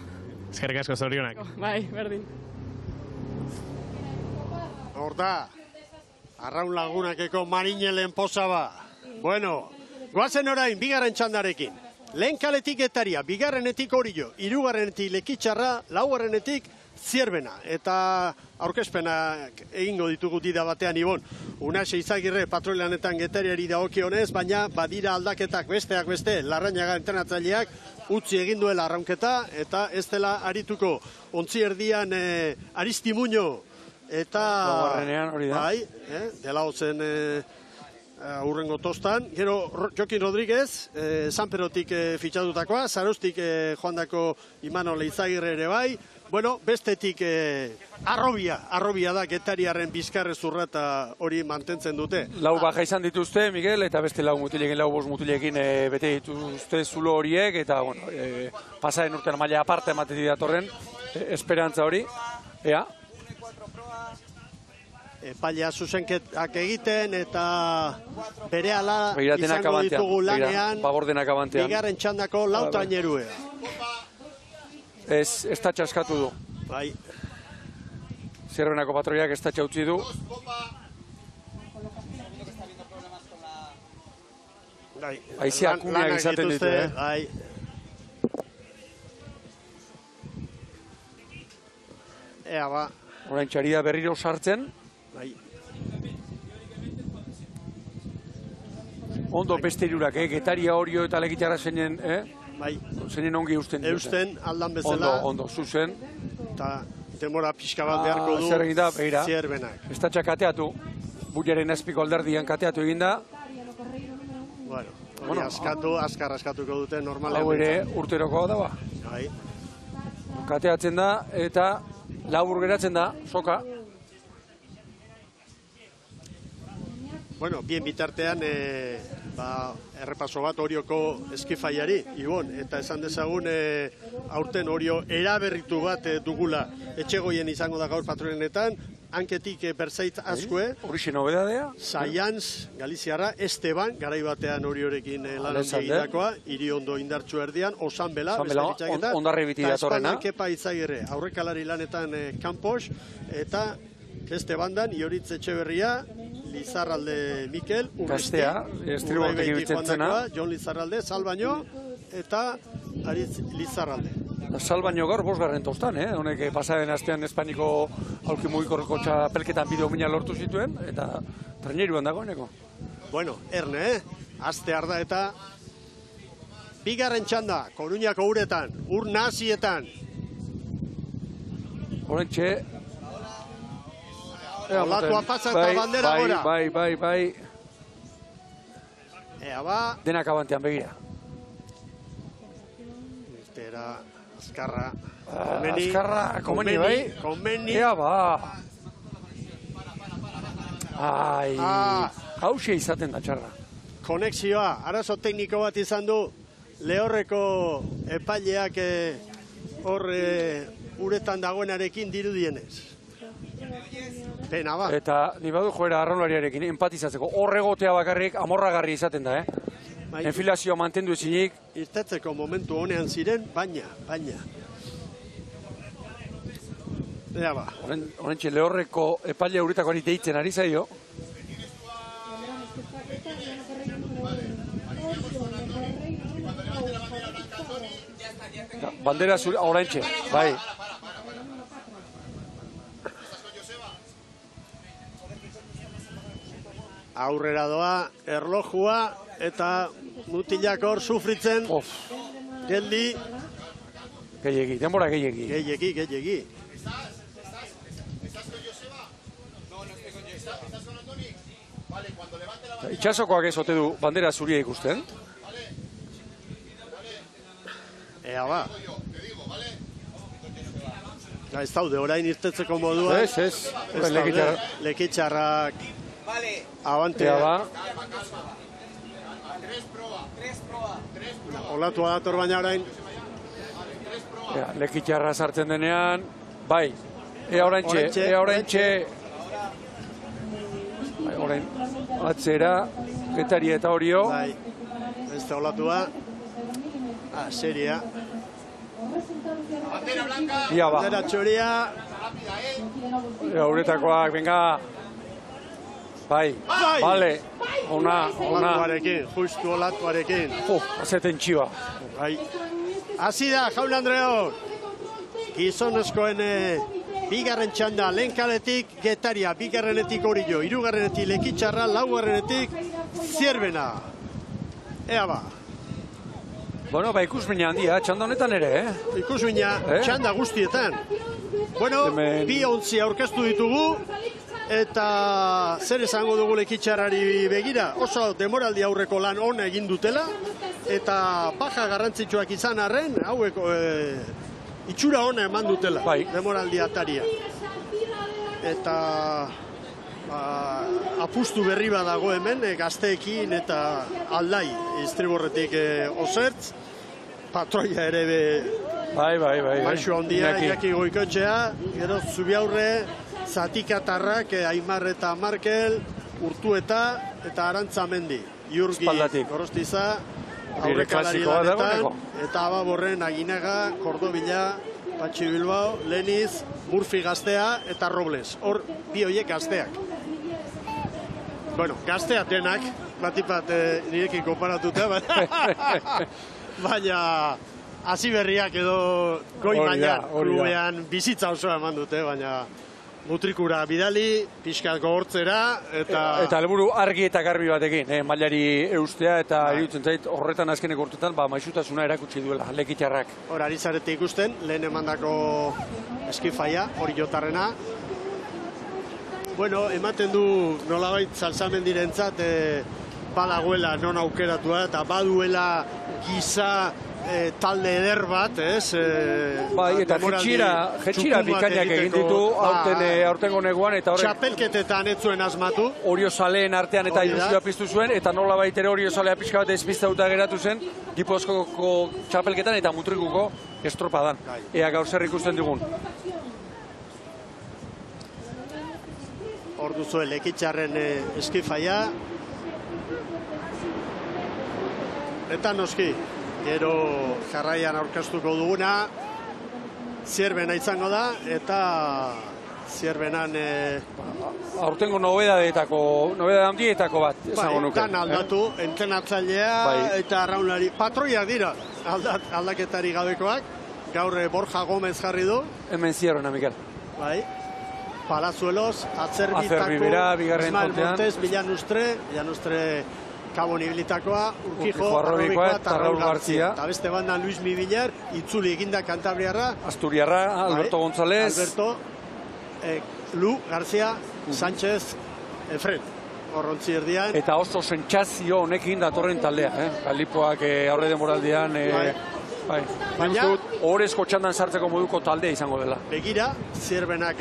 Eskerrik asko, zorionak. Bai, berdin. Horta, arraun lagunakeko Marinelen poza ba. Bueno, goazen orain, bigarren txandarekin. Lehen kaletik Etaria, bigarrenetik Orio, hirugarrenetik Lekitxarra, laugarrenetik Zierbena. Eta aurkezpenak egingo ditugu dida batean Ibon. Unaxe Izagirre patroilanetan Getariari dagokionez, baina badira aldaketak besteak beste, Larrañaga entrenatzaileak utzi egin duela arraunketa, eta ez dela arituko ontzi erdian Aristimuño eta... Laugarrenean hori da. Bai, dela hotzen aurrengo tostan. Gero Jokin Rodríguez, Sanperotik fitxatutakoa, Zarostik joandako Imanol Izagirre ere bai. Bueno, bestetik arrobia da Getariarren bizkarrezurra eta hori mantentzen dute. Lau baja izan dituzte, Miguel, eta beste lau bost mutilekin bete dituzte zulo horiek, eta, bueno, pasaren urtean maila aparte ematetik datorren, esperantza hori, ea. Epailea zuzenketak egiten eta berehala izango ditugu lanean bigarren txandako lau traineruea. Ez da txaskatu du. Bai. Zierbenako patroiak ez da txautzi du. Aiziak kumeak izaten ditu, Bai. Ea ba. Orain txaria berriro sartzen. Bai. Ondo beste irurak, Getaria, Orio eta Lekitxarra zeinen, Bai. Zeinen ongi eusten dute. Eusten aldan bezala. Ondo, zuzen. Eta demora pixka bat beharko du zer egin da, begira. Zierbenak. Estatxa kateatu. Buiaren azpiko alderdian kateatu eginda. Bueno, azkar askatuko dute normalean. Hau ere urterokoa da ba. Bai. Kateatzen da eta labur geratzen da, soka. Bueno, bien bitartean errepaso bat Orioko eskifaiari, Ibon, eta esan dezagun aurten Orio eraberritu bat dugula etxegoien izango da gaur patronenetan, hanketik berzaitz askue. Horixe nobedadea. Saiantz, Galiziarra, Esteban, garai batean Oriorekin lan egitakoa, Iriondo indartxu erdian, Osanbela, ondarri biti datorrena. Eta Kepa Izagirre, aurrekalari lanetan Campos, eta beste bandan, Ioritz Etxeberria, Lizarralde Mikel, Urristi, estribotik ibiltzen zena. Jon Lizarralde, Salbaino, eta Aritz Lizarralde. Salbaino gaur bosgarren tostan, honek pasaren astean Espainiko aulki mugikorreko txapelketan bideo mina lortu zituen, eta traineruan dagoeneko. Bueno, erne, astear da eta bigarren txanda, Koruñako uretan, ur nazietan. Horentxe, Olatua pasa eta bandera gora. Bai. Ea ba. Denak abantean begira. Estera, Azkarra. Azkarra, komeni, bai? Komeni. Ea ba. Ai, hauxe izaten da txarra. Konexioa, arazo tekniko bat izan du Lehorreko epaileak hor uretan dagoenarekin dirudienez. Pena ba. Eta ni badu joera arraunlariarekin empatizatzeko. Horregotea bakarrik amorragarri izaten da, Enfilazioa mantendu ezinik. Irtetzeko momentu honean ziren, baina. Ea ba. Horentxe Lehorreko epailea uretakoari deitzen ari zaio. Bandera zure, horentxe, bai. Aurrera doa, erlojua, eta mutilak hor sufritzen. Geldi. Gehiegi, denbora gehiegi. Gehiegi. Itxasokoak ez ote du bandera zuria ikusten. Ea ba. Eta ez daude, orain irtetzeko moduan. Ez. Ez daude, Lekitxarrak abantea. Ba. Olatua dator baina orain. Lekitxarra sartzen denean, bai, ea oraintxe. Bai, orain, atzera, Getari eta Orio. Bai, beste olatua. Seria. Ia ba. Bandera txoria. Euretakoak, venga. Bai, bale. Olatuarekin, justu olatuarekin. Azeten txiba. Bai. Hasi da, Jaun Andreok. Gizonezkoen bigarren txanda, lehen kaletik Getaria, bigarrenetik Orio, hirugarrenetik Lekitxarra, laugarrenetik Zierbena. Ea ba. Bueno, ba ikusmina handia, txanda honetan ere, Ikusmina, txanda guztietan. Bueno, bi ontzi aurkeztu ditugu, eta zer esango dugu Lekitxarrari begira, oso demoraldi aurreko lan ona egin dutela, eta baja garrantzitsuak izan arren, hauek itxura ona eman dutela, demoraldi ataria. Eta apustu berri bat dago hemen, gazteekin eta aldai, Istriborretik Osertz, patroia ere Baixo handia, Iñaki Goikotxea, gero Zubiaurre, Zatikatarrak, Aimar eta Markel, Urtueta eta Arantzamendi. Jurgi Gorostiza, aurrekalari lanetan, eta Ababorren Aginaga, Kordobila, Patxi Bilbao, Leniz, Murfi gaztea eta Robles. Hor, bi horiek gazteak. Bueno, gaztea denak, batipat nirekin konparatuta, baina hasi berriak edo goi mailan klubean bizitza osoa eman dute, baina mutrikura bidali, pixkat gogortzera, eta helburu argi eta garbi batekin, mailari eustea, eta iruditzen zait horretan azkeneko urtetan, maisutasuna erakutsi duela, Lekitxarrak. Hor, ari zarete ikusten, lehen emandako eskifaia, hori jotarrena. Bueno, ematen du nolabait Salsamendirentzat badagoela non aukeratua, eta baduela giza talde eder bat, ez? Bai, eta jetxira bikainak egin ditu aurtengo neguan, eta horrek... Txapelketetan ez zuen asmatu. Oriozaleen artean eta ilusioa piztu zuen, eta nola baitere Oriozalea pixka bat ezpiztauta geratu zen, Gipuzkoako txapelketan eta Mutrikuko estropadan. Ea gaur zer ikusten dugun. Hor duzue Lekitxarren eskifaia. Eta noski, gero jarraian aurkeztuko duguna, Zierbena izango da, eta Zierbenan... Aurtengo nobeda handietako bat, esango nuke. Dan aldatu, entrenatzailea eta arraunlari. Patroiak dira, aldaketari gabekoak. Gaur Borja Gomez jarri du. Hemen Zierbena, Mikel. Bai. Palazuelos, Atzerbitako, Ismael Montes, Villanustre, Cabo Nibilitakoa, Urquijo, Arrobikoa eta Raúl García. Eta beste banda Luis Mibiler, itzuli eginda Kantabriarra. Asturiarra, Alberto González. Alberto, Lu, García, Sánchez, Efren. Horrontzi erdian. Eta oso sentsazio honekin datorren taldea, Galipoak aurre demoraldian... Baina, horrezko txandan sartzeko moduko taldea izango dela. Begira, Zierbenak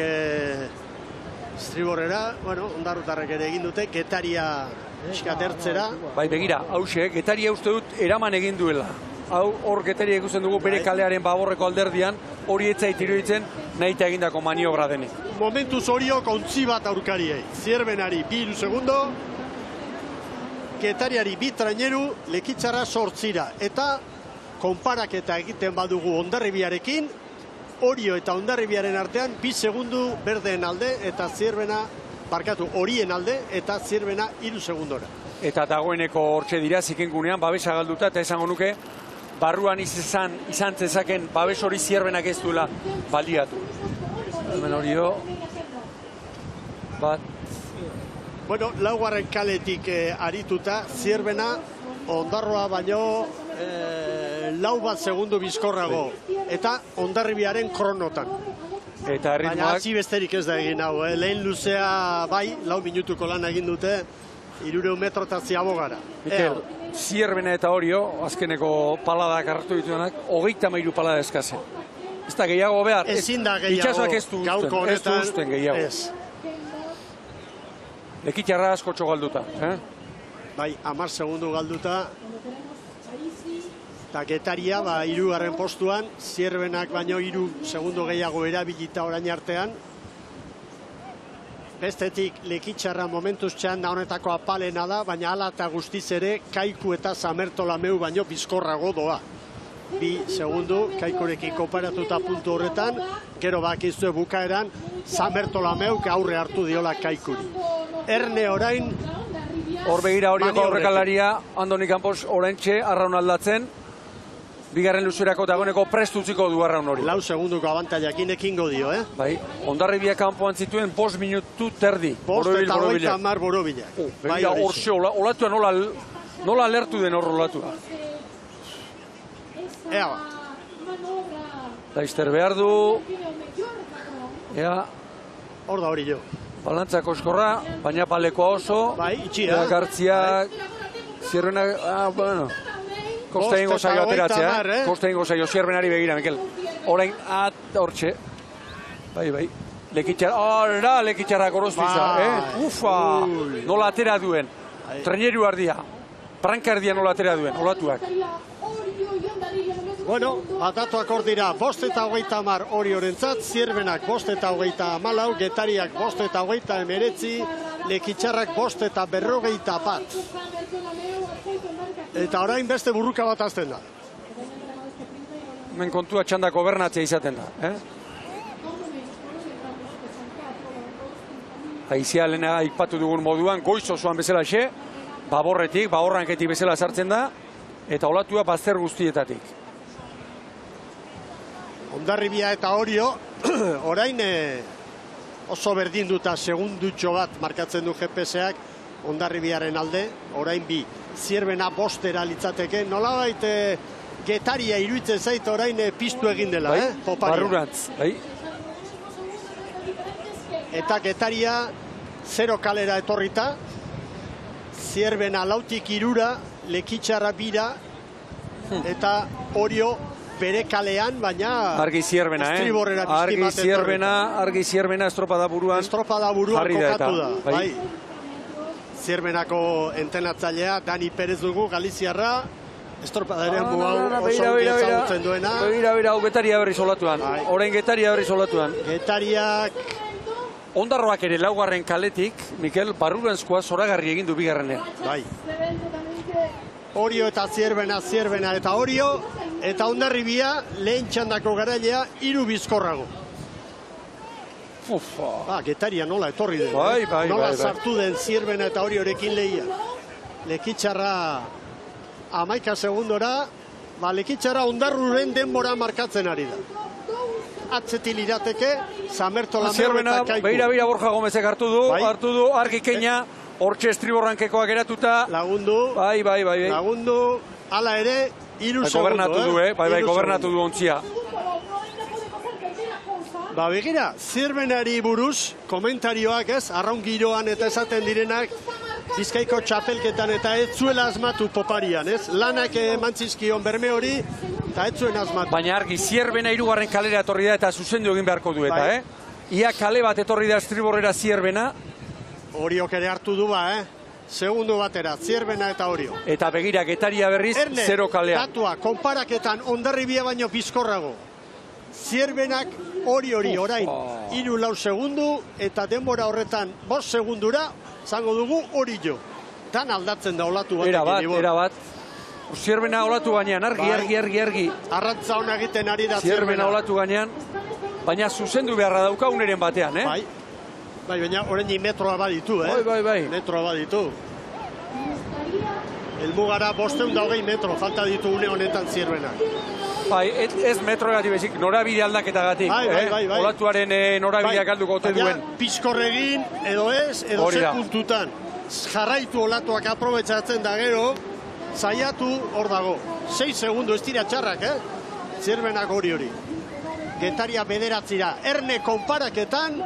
Istriborrera, ondarrutarrek ere egin dute, Getaria eskatertzera. Bai, begira, hause, Getaria uste dut eraman egin duela. Hor Getaria ikusten dugu bere kalearen baborreko alderdian, hori etzait iruditzen nahi eta egindako maniobra denik. Momentuz horiok ontzi bat aurkariei. Zierbenari 2 segundo, Getariari 2 traineru, Lekitxarra 8. Eta konparaketa egiten badugu Hondarribiarekin, Orio eta Hondarribiaren artean 2 segundu berdeen alde eta Zierbena, horien alde eta Zierbena 3 segundora. Eta dagoeneko hortxe dira zikengunean babesa galduta, eta esango nuke barruan izan zezaken babes hori Zierbenak ez duela baliatu. Hemen Orio bat... Bueno, laugarren kaletik arituta, Zierbena Ondarroa baino 4 segundu bizkorrago, eta Hondarribiaren kronotan. Eta ritmoak... Baina hasi besterik ez da egin hau, lehen luzea 4 minutuko lan egin dute, 300 metro eta ziabogara. Mikel, Zierbena eta Orio, azkeneko paladak hartu dituenak, 33 palada eskazen. Ez da gehiago behar. Ezin da gehiago. Itxasoak ez du gaurko usten, ez du honetan, usten gehiago. Ez. Lekitxarra asko galduta. Bai, 10 segundu galduta. Eta Getaria, 3. postuan, Zierbenak baino 3 segundu gehiago erabilita orain artean. Bestetik Lekitxarra momentuz txanda honetako apalena da, baina hala eta guztiz ere Kaiku eta Samertolameu baino bizkorrago doa. 2 segundu, Kaikurekin konparatuta puntu horretan, gero bakizue bukaeran, Samertolameuk aurre hartu diola Kaikuri. Erne orain... Hor begira horioko aurrekalaria, Andoni Campos oraintxe arraun aldatzen, bigarren luzerako dagoeneko prest utziko du arraun hori. 4 segunduko abantaiakin ekingo dio, Bai, Hondarribia kanpoan zituen 5 minutu terdi. 5 eta 30 Borobilak. Begira horxe, olatua nola lertu den hor olatua. Ea ba. Laizter behar du. Ea, Hor da hori jo. balantzako eskorra, baina palekoa oso. Bai, itxia. Gartziak, Zierbenak, bueno. Kosta ingo zaio ateratzea, kosta ingo zaio Zierbenari begira, Mikel. Orain, hortxe. Bai. Lekitxarrak orozpiza, Ufa, nola atera duen. Treneru ardia. Pranka ardia nola atera duen, olatuak. Bueno, batatuak hor dira, 5 eta 30 Oriorentzat, Zierbenak 5 eta 34, Getariak 5 eta 39, Lekitxarrak 5 eta 51. Eta orain beste burruka bat azten da. Hemen kontua txanda gobernatzea izaten da. Aizia lehena aipatu dugun moduan, goiz osoan bezala xe, baborretik, baborranketik bezala sartzen da, eta olatua bazter guztietatik. Hondarribia eta Orio, orain oso berdinduta segundutxo bat markatzen du GPS-ak Hondarribiaren alde, orain 2. Zierbena 5 litzateke, nolabait Getaria iruditzen zait orain piztu egin dela, Poparia. Barrurantz, bai. Eta Getaria 0 kalera etorrita, Zierbena 4tik 3, Lekitxarra 2, eta Orio bere kalean, baina argi Zierbena, argi Zierbena estropada buruan kokatu da. Bai. Zierbenako entenatzailea, Dani Perez dugu, Galiziarra, estropadaren hau oso ezagutzen duena. Begira, hau Getaria berriz olatuan. Orain Getaria berriz olatuan. Getariak... Ondarroak ere 4. kaletik, Mikel, barrurantzkoa zoragarri egin du bigarrenean. Bai. Orio eta Zierbena eta Orio, eta Hondarribia lehen txandako garailea 3 bizkorrago. Getaria nola etorri den. Nola sartu den Zierbena eta Oriorekin lehia. Lekitxarra 11 segundora, Lekitxarra Hondarruren denbora markatzen ari da. Atzetil irateke, Samertolameu eta Kaiku. Beira Borja Gomezek hartu du, argi Keina, hortxe estriborrankekoa geratuta. Lagundu. Bai. Lagundu, ala ere, 3 segundu. Gobernatu du ontzia. Begira, Zierbenari buruz, komentarioak arraun giroan eta esaten direnak, Bizkaiko txapelketan eta ez zuela asmatu Poparian, Lanak emantzizkion berme hori, eta ez zuen asmatu. Baina argi, Zierbena 3. kalera etorri da eta zuzendu egin beharko du eta, Ia kale bat etorri da estriborrera Zierbena. Oriok ere hartu du segundu batera, Zierbena eta Orio. Eta begira, Getaria berriz, 0 kalea. Datua, konparaketan Hondarribia baino bizkorrago. Zierbenak Oriori orain 3-4 segundu, eta denbora horretan 5 segundura, zango dugu Orio. Dan aldatzen da olatu bat. Era bat. Zierbena olatu gainean, argi. Arrantza hona egiten ari da Zierbena olatu gainean, baina zuzendu beharra dauka uneren batean, Bai, baina orain metroa baditu, Bai. Metroa baditu. Helmugara 520 metro falta ditu une honetan Zierbenak. Bai, ez metroagatik bezik, norabide aldaketagatik. Bai. Olatuaren norabidea galduko ote duen. Pizkorregin, edo ez, edo ze puntutan. Jarraitu olatuak aprobetsatzen da gero, saiatu hor dago. 6 segundu ez dira txarrak, Zierbenak hori. Getaria 9, Erne konparaketan,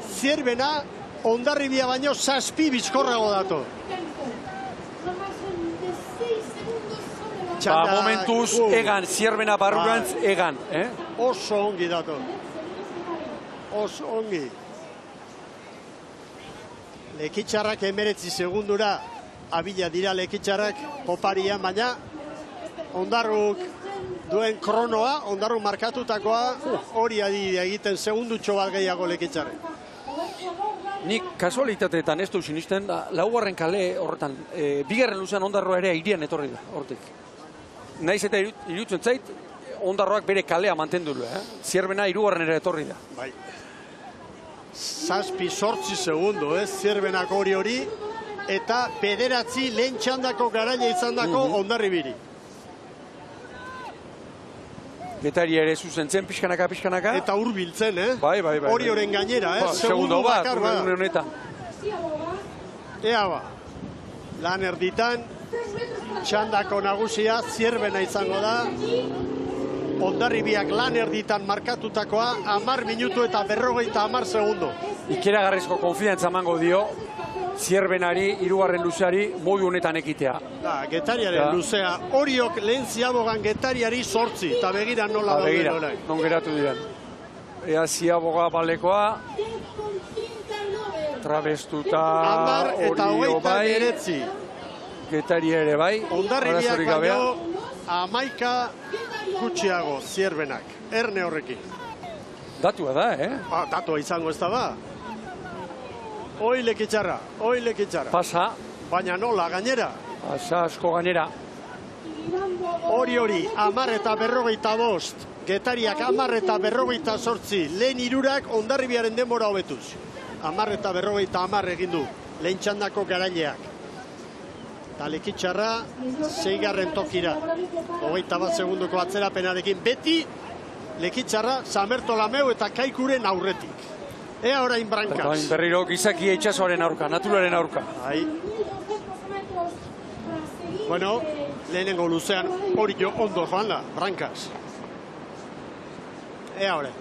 Zierbena Hondarribia baino 7 bizkorrago dato. txanda... Momentuz, egan, Zierbena barrurantz, egan. Oso ongi dato. Oso ongi. Lekitxarrak 19 segundura abila dira lekitxarrak poparian, baina Ondarruk duen kronoa, Ondarruk markatutakoa, hori egiten segundutxo bat gehiago lekitxarrek. Nik kasualitateetan ez du sinisten, laugarren kale horretan, bigarren luzean Ondarroa ere irian etorri da, hortik. Naiz eta irutzen zait, Ondarroak bere kalea mantendu du, Zierbena hirugarren ere etorri da. Bai. 7-8 segundo, Zierbenak hori, eta 9 lehen txandako garaile izan dako Hondarribiri. Getari ere zuzentzen, pixkanaka. Eta hurbiltzen, Bai. Hori oren gainera, segundo bat, honetan. Ea ba, lan erditan, txandako nagusia, Zierbena izango da. Hondarribiak lan erditan markatutakoa, 10 minutu eta 50 segundo. Ikeragarrizko konfidantza emango dio, Zierbenari, hirugarren luzeari, modu honetan ekitea. Getariaren luzea, horiok lehen ziabogan Getariari 8, eta begira nola dauden horak. Non geratu diren. Ea ziaboga balekoa, trabestuta, eta Orio bai, 29. Getari ere bai, Hondarribiak baino 11 gutxiago Zierbenak, erne horrekin. Datua da, Datua izango ez da ba. Hoi lekitxarra. Pasa. Baina nola gainera. Pasa asko gainera. Hori, 10 eta 55. Getariak 10 eta 58. Lehen hirurak Hondarribiaren denbora hobetuz. 10 eta 50 egin du. Lehen txandako garaileak. Eta lekitxarra 6. tokira. 21 segundoko atzerapenarekin. Beti lekitxarra Samerto Lameu eta Kaikuren aurretik. Ea orain Brankaz. Orain berriro gizakia itxasoaren aurka, naturaren aurka. Bueno, lehenengo luzean hori jo ondo joan da, Brankaz. Ea orain.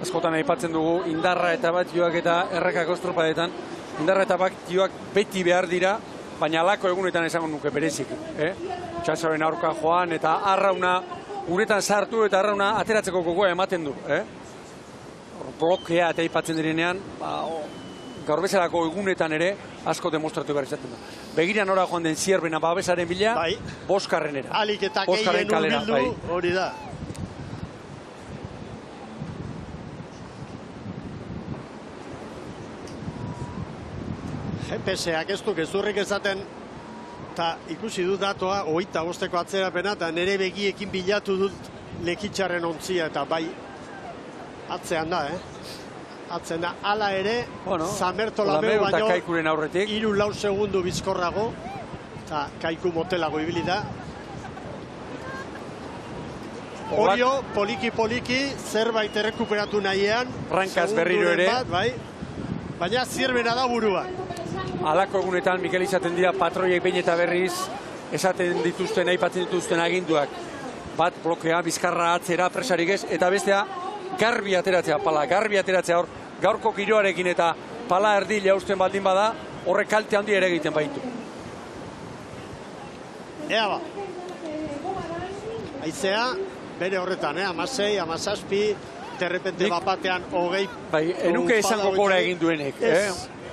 Askotan aipatzen dugu indarra eta batioak eta errekako estropadetan. Indarra eta batioak beti behar dira, baina alako egunetan esango nuke berezik. Itxasoaren aurka joan eta arrauna uretan sartu eta arrauna ateratzeko gogoa ematen du. Blokea eta aipatzen direnean, gaur bezalako egunetan ere asko demostratu behar izaten da. Begira nora joan den Zierbena babesaren bila, boskarrenera. Alik eta gehien urbildu hori da. GPS-ak ez du gezurrik ezaten, eta ikusi dut datoa, 25ko atzerapena, eta nire begiekin bilatu dut lekitxarren ontzia, eta bai, atzean da, Atzean da, ala ere, Samerto Lameu baino, 3-4 segundu bizkorrago, eta Kaiku motelago ibili da. Orio, poliki, zerbait errekuperatu nahian. Brankaz berriro ere. Baina Zierbena da buruan. Alako egunetan, Mikel, izaten dira patroiek behin eta berriz esaten dituzten, aipatzen dituzten aginduak. Bat blokea, bizkarra atzera, presarik ez, eta bestea garbi ateratzea, pala, garbi ateratzea hor, gaurko giroarekin eta pala erdi jausten baldin bada, horrek kalte handi ere egiten baitu. Ea ba. Aizea, bere horretan, 16, 17, derrepente bapatean 20. Bai, enuke esango gora egin duenek,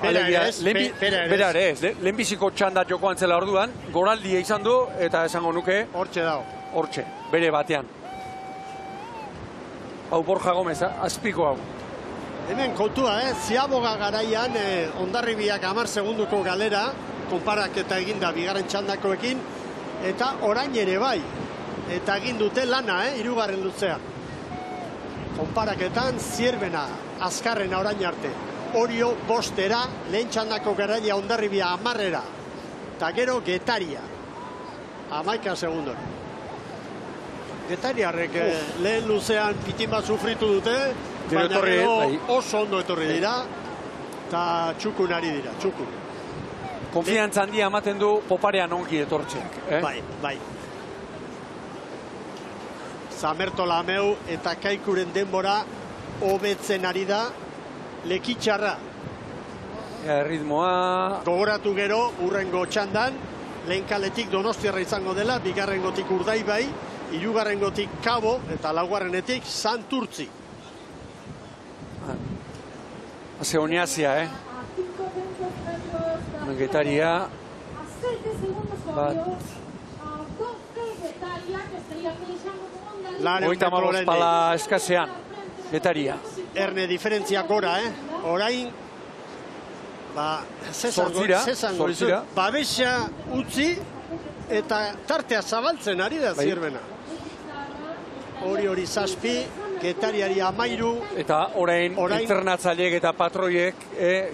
Bera ere ez, lehenbiziko txanda jokoan zela orduan, goraldia izan du, eta esango nuke... Hortxe dago. Hortxe, bere batean. Hau Borja Gomez, azpiko hau. Hemen kontua, Ziaboga garaian, Hondarribiak 10 segunduko galera, konparaketa eginda bigarren txandakoekin, eta orain ere bai. Eta egin dute lana, hirugarren luzean. Konparaketan, Zierbena, azkarrena orain arte. Orio, bostera, lehen txandako garaia Hondarribia 10era. Eta gero Getaria. 11 segundora. Getariarrek lehen luzean pitin bat sufritu dute, baina gero oso ondo etorri dira, eta txukun ari dira, txukun. Konfiantza handia ematen du poparean ongi etortzeak. Bai. Samerto Lameu eta Kaikuren denbora hobetzen ari da, lekitxarra. Ritmoa... Gogoratu gero, urrengo txandan, lehen kaletik Donostiarra izango dela, bigarrengotik Urdaibai, hirugarrengotik Kabo eta laugarrenetik Santurtzi. Haze honiazia, Getaria. Hogeita hamabost pala eskasean, Getaria. Erne diferentzia gora, Orain, Zortzira. Babesa utzi eta tartea zabaltzen ari da Zierbena. Hori zazpi, Getariari 13. Eta orain internatzaileek eta patroiek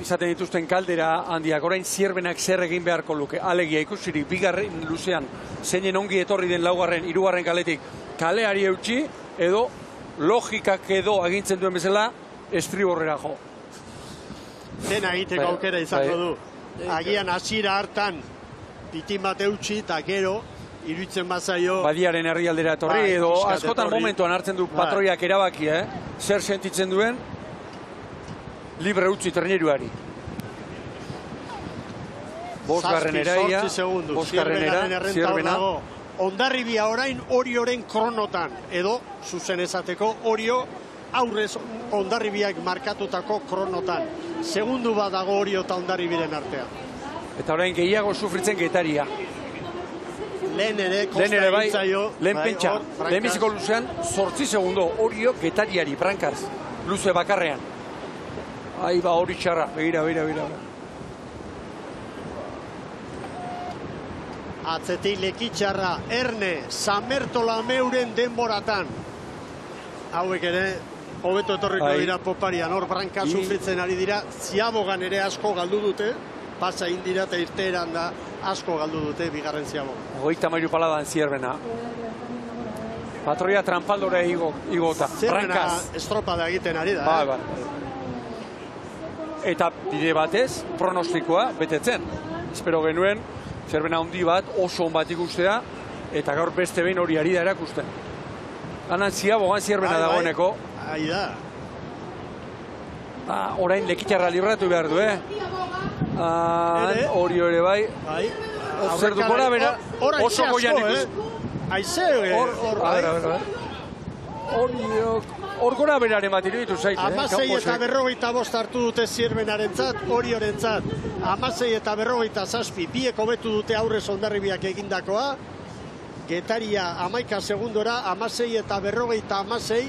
izaten dituzten kaldera handiak. Orain Zierbenak zer egin beharko luke. Alegia ikusirik, bigarren luzean, zeinen ongi etorri den laugarren, hirugarren kaletik kaleari eutxi, edo logikak edo agintzen duen bezala estriborrera jo. Dena egiteko aukera izango du. Agian hasiera hartan pitin bat eutxi eta gero iruditzen bazaio Badiaren herrialdera etorri edo askotan momentuan hartzen du patroiak erabaki, zer sentitzen duen libre utzi traineruari. Bosgarren eraia, Zierbena. Hondarribia orain Orioren kronotan, edo zuzen esateko Orio aurrez Hondarribiak markatutako kronotan. Segundu bat dago Orio eta Hondarribiren artean. Eta orain gehiago sufritzen Getaria. Lehen ere bai, lehen pentsa, lehenbiziko luzean 8 segundo Orio Getariari, brankaz, luze bakarrean. Hori txarra, begira. Atzetik Lekitxarra, Erne, San Bertolameuren denboratan. Hauek ere, hobeto etorriko dira poparian, hor branka sufritzen ari dira, Ziabogan ere asko galdu dute, pasa indira eta irteeran da asko galdu dute bigarren Ziabogan. 33 paladan Zierbena. Patroia trampaldora igota. Zierbena estropada egiten ari da. Eta bide batez, pronostikoa betetzen. Espero genuen, Zierbena handi bat, oso on bat ikustea, eta gaur beste behin hori ari da erakusten. Hanan Ziabogan Zierbena dagoeneko. Orain Lekitxarra libratu behar du, Hori ere bai. Zer du gora bera, oso goian ikusten. Hor gora beraren bat iruditu zait. 16 eta 45 hartu dute Zierbenarentzat, Oriorentzat. 16 eta 47, biek hobetu dute aurrez Hondarribiak egindakoa. Getaria 11 segundora, 16 eta 46.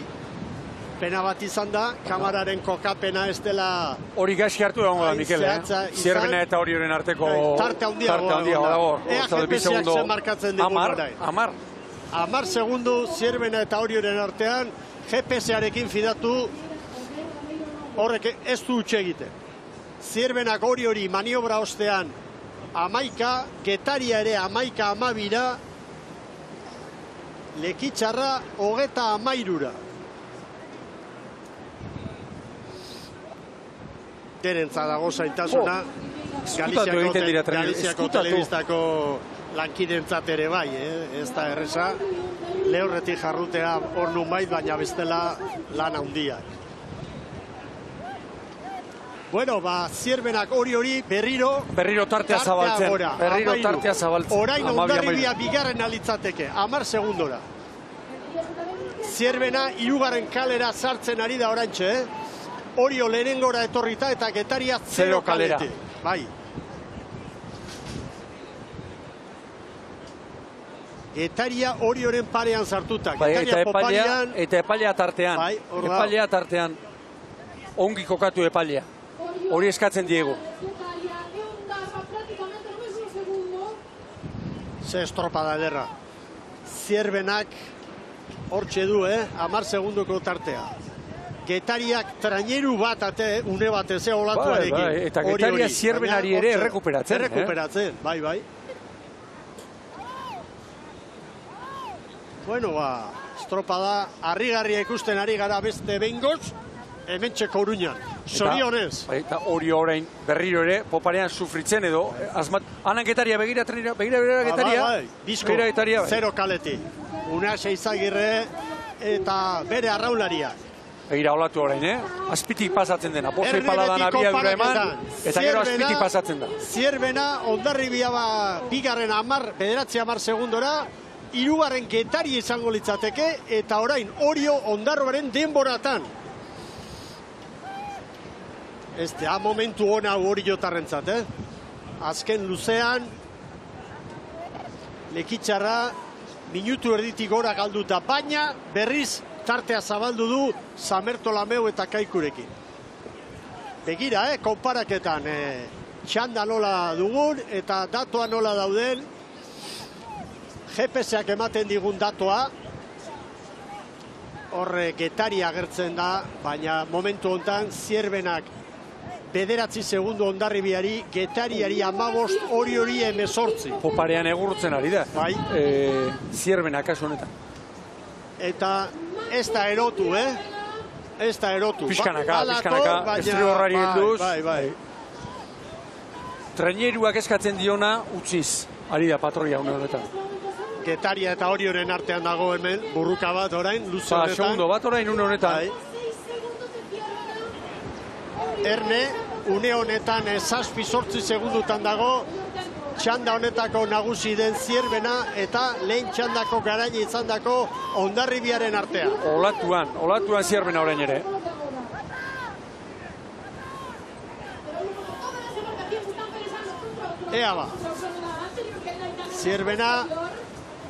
Pena bat izan da, kamararen kokapena ez dela... Hori gaizki hartu dago da, Mikel, Zierbena eta Orioren arteko... Tarte handiago dago. Ea GPS-ak zen markatzen digun orain. 10 segundu Zierbena eta Orioren artean, GPS-arekin fidatu horrek ez du utxe egiten. Zierbenak Oriori maniobra ostean 11, Getaria ere 11-12, Lekitxarra 30-13. Denentza dago zaintasuna, Galiziako telebistako lankidentzat ere bai, ez da erresa. Lehorretik jarrutea hor nun bait, baina bestela lan handiak. Bueno, Zierbenak hori berriro tartea zabaltzen. Orain Hondarribia bigarren alitzateke, 10 segundora. Zierbena hirugarren kalera sartzen ari da orantxe, Orio lehenengora etorrita eta Getaria 0 kalera. Bai. Getaria Orioren parean sartuta. Eta epailea tartean. Epailea tartean. Ongi kokatu epailea. Hori eskatzen diegu. Ze estropada ederra. Zierbenak hortxe du, 10 segundoko tartea. Getariak traineru bat une batez olatuarekin. Eta Getaria Zierbenari ere errekuperatzen. Bai. Bueno, estropada harrigarria ikusten ari gara beste behingoz, hementxe Koruñan. Zorionez. Eta Orio orain berriro ere, poparean sufritzen edo, Hanan Getaria begira Getaria. Bizko, 0 kaleti. Unaxe Izagirre eta bere arraularia. Egira olatu orain, azpitik pasatzen dena. Pozoi paladan abiadura eman, eta gero azpitik pasatzen da. Zierbena, Hondarribia bigarren 9 segundora, hirugarren Getari izango litzateke, eta orain Orio Ondarroaren denboratan. Momentu ona Oriotarrentzat, Azken luzean, Lekitxarra, minutu erditik gora galduta, baina berriz tartea zabaldu du Samertolameu eta Kaikurekin. Begira, konparaketan, txanda nola dugun eta datoa nola dauden, GPS-ak ematen digun datoa, horre Getari agertzen da, baina momentu hontan Zierbenak 9 segundo Hondarribiari, Getariari 15, Oriori 18. Poparean egurtzen ari da. Bai. Zierbena kasu honetan. Eta ez da erotu, Ez da erotu. Pizkanaka, estriborrari helduz. Bai. Traineruak eskatzen diona utziz, ari da patroia une honetan. Getaria eta Orioren artean dago hemen, burruka bat orain, luze honetan. Segundo bat orain une honetan. Erne, une honetan 7-8 segundutan dago, txanda honetako nagusi den Zierbena eta lehen txandako garaile izan dako Hondarribiaren artean. Olatuan Zierbena orain ere. Ea ba. Zierbena,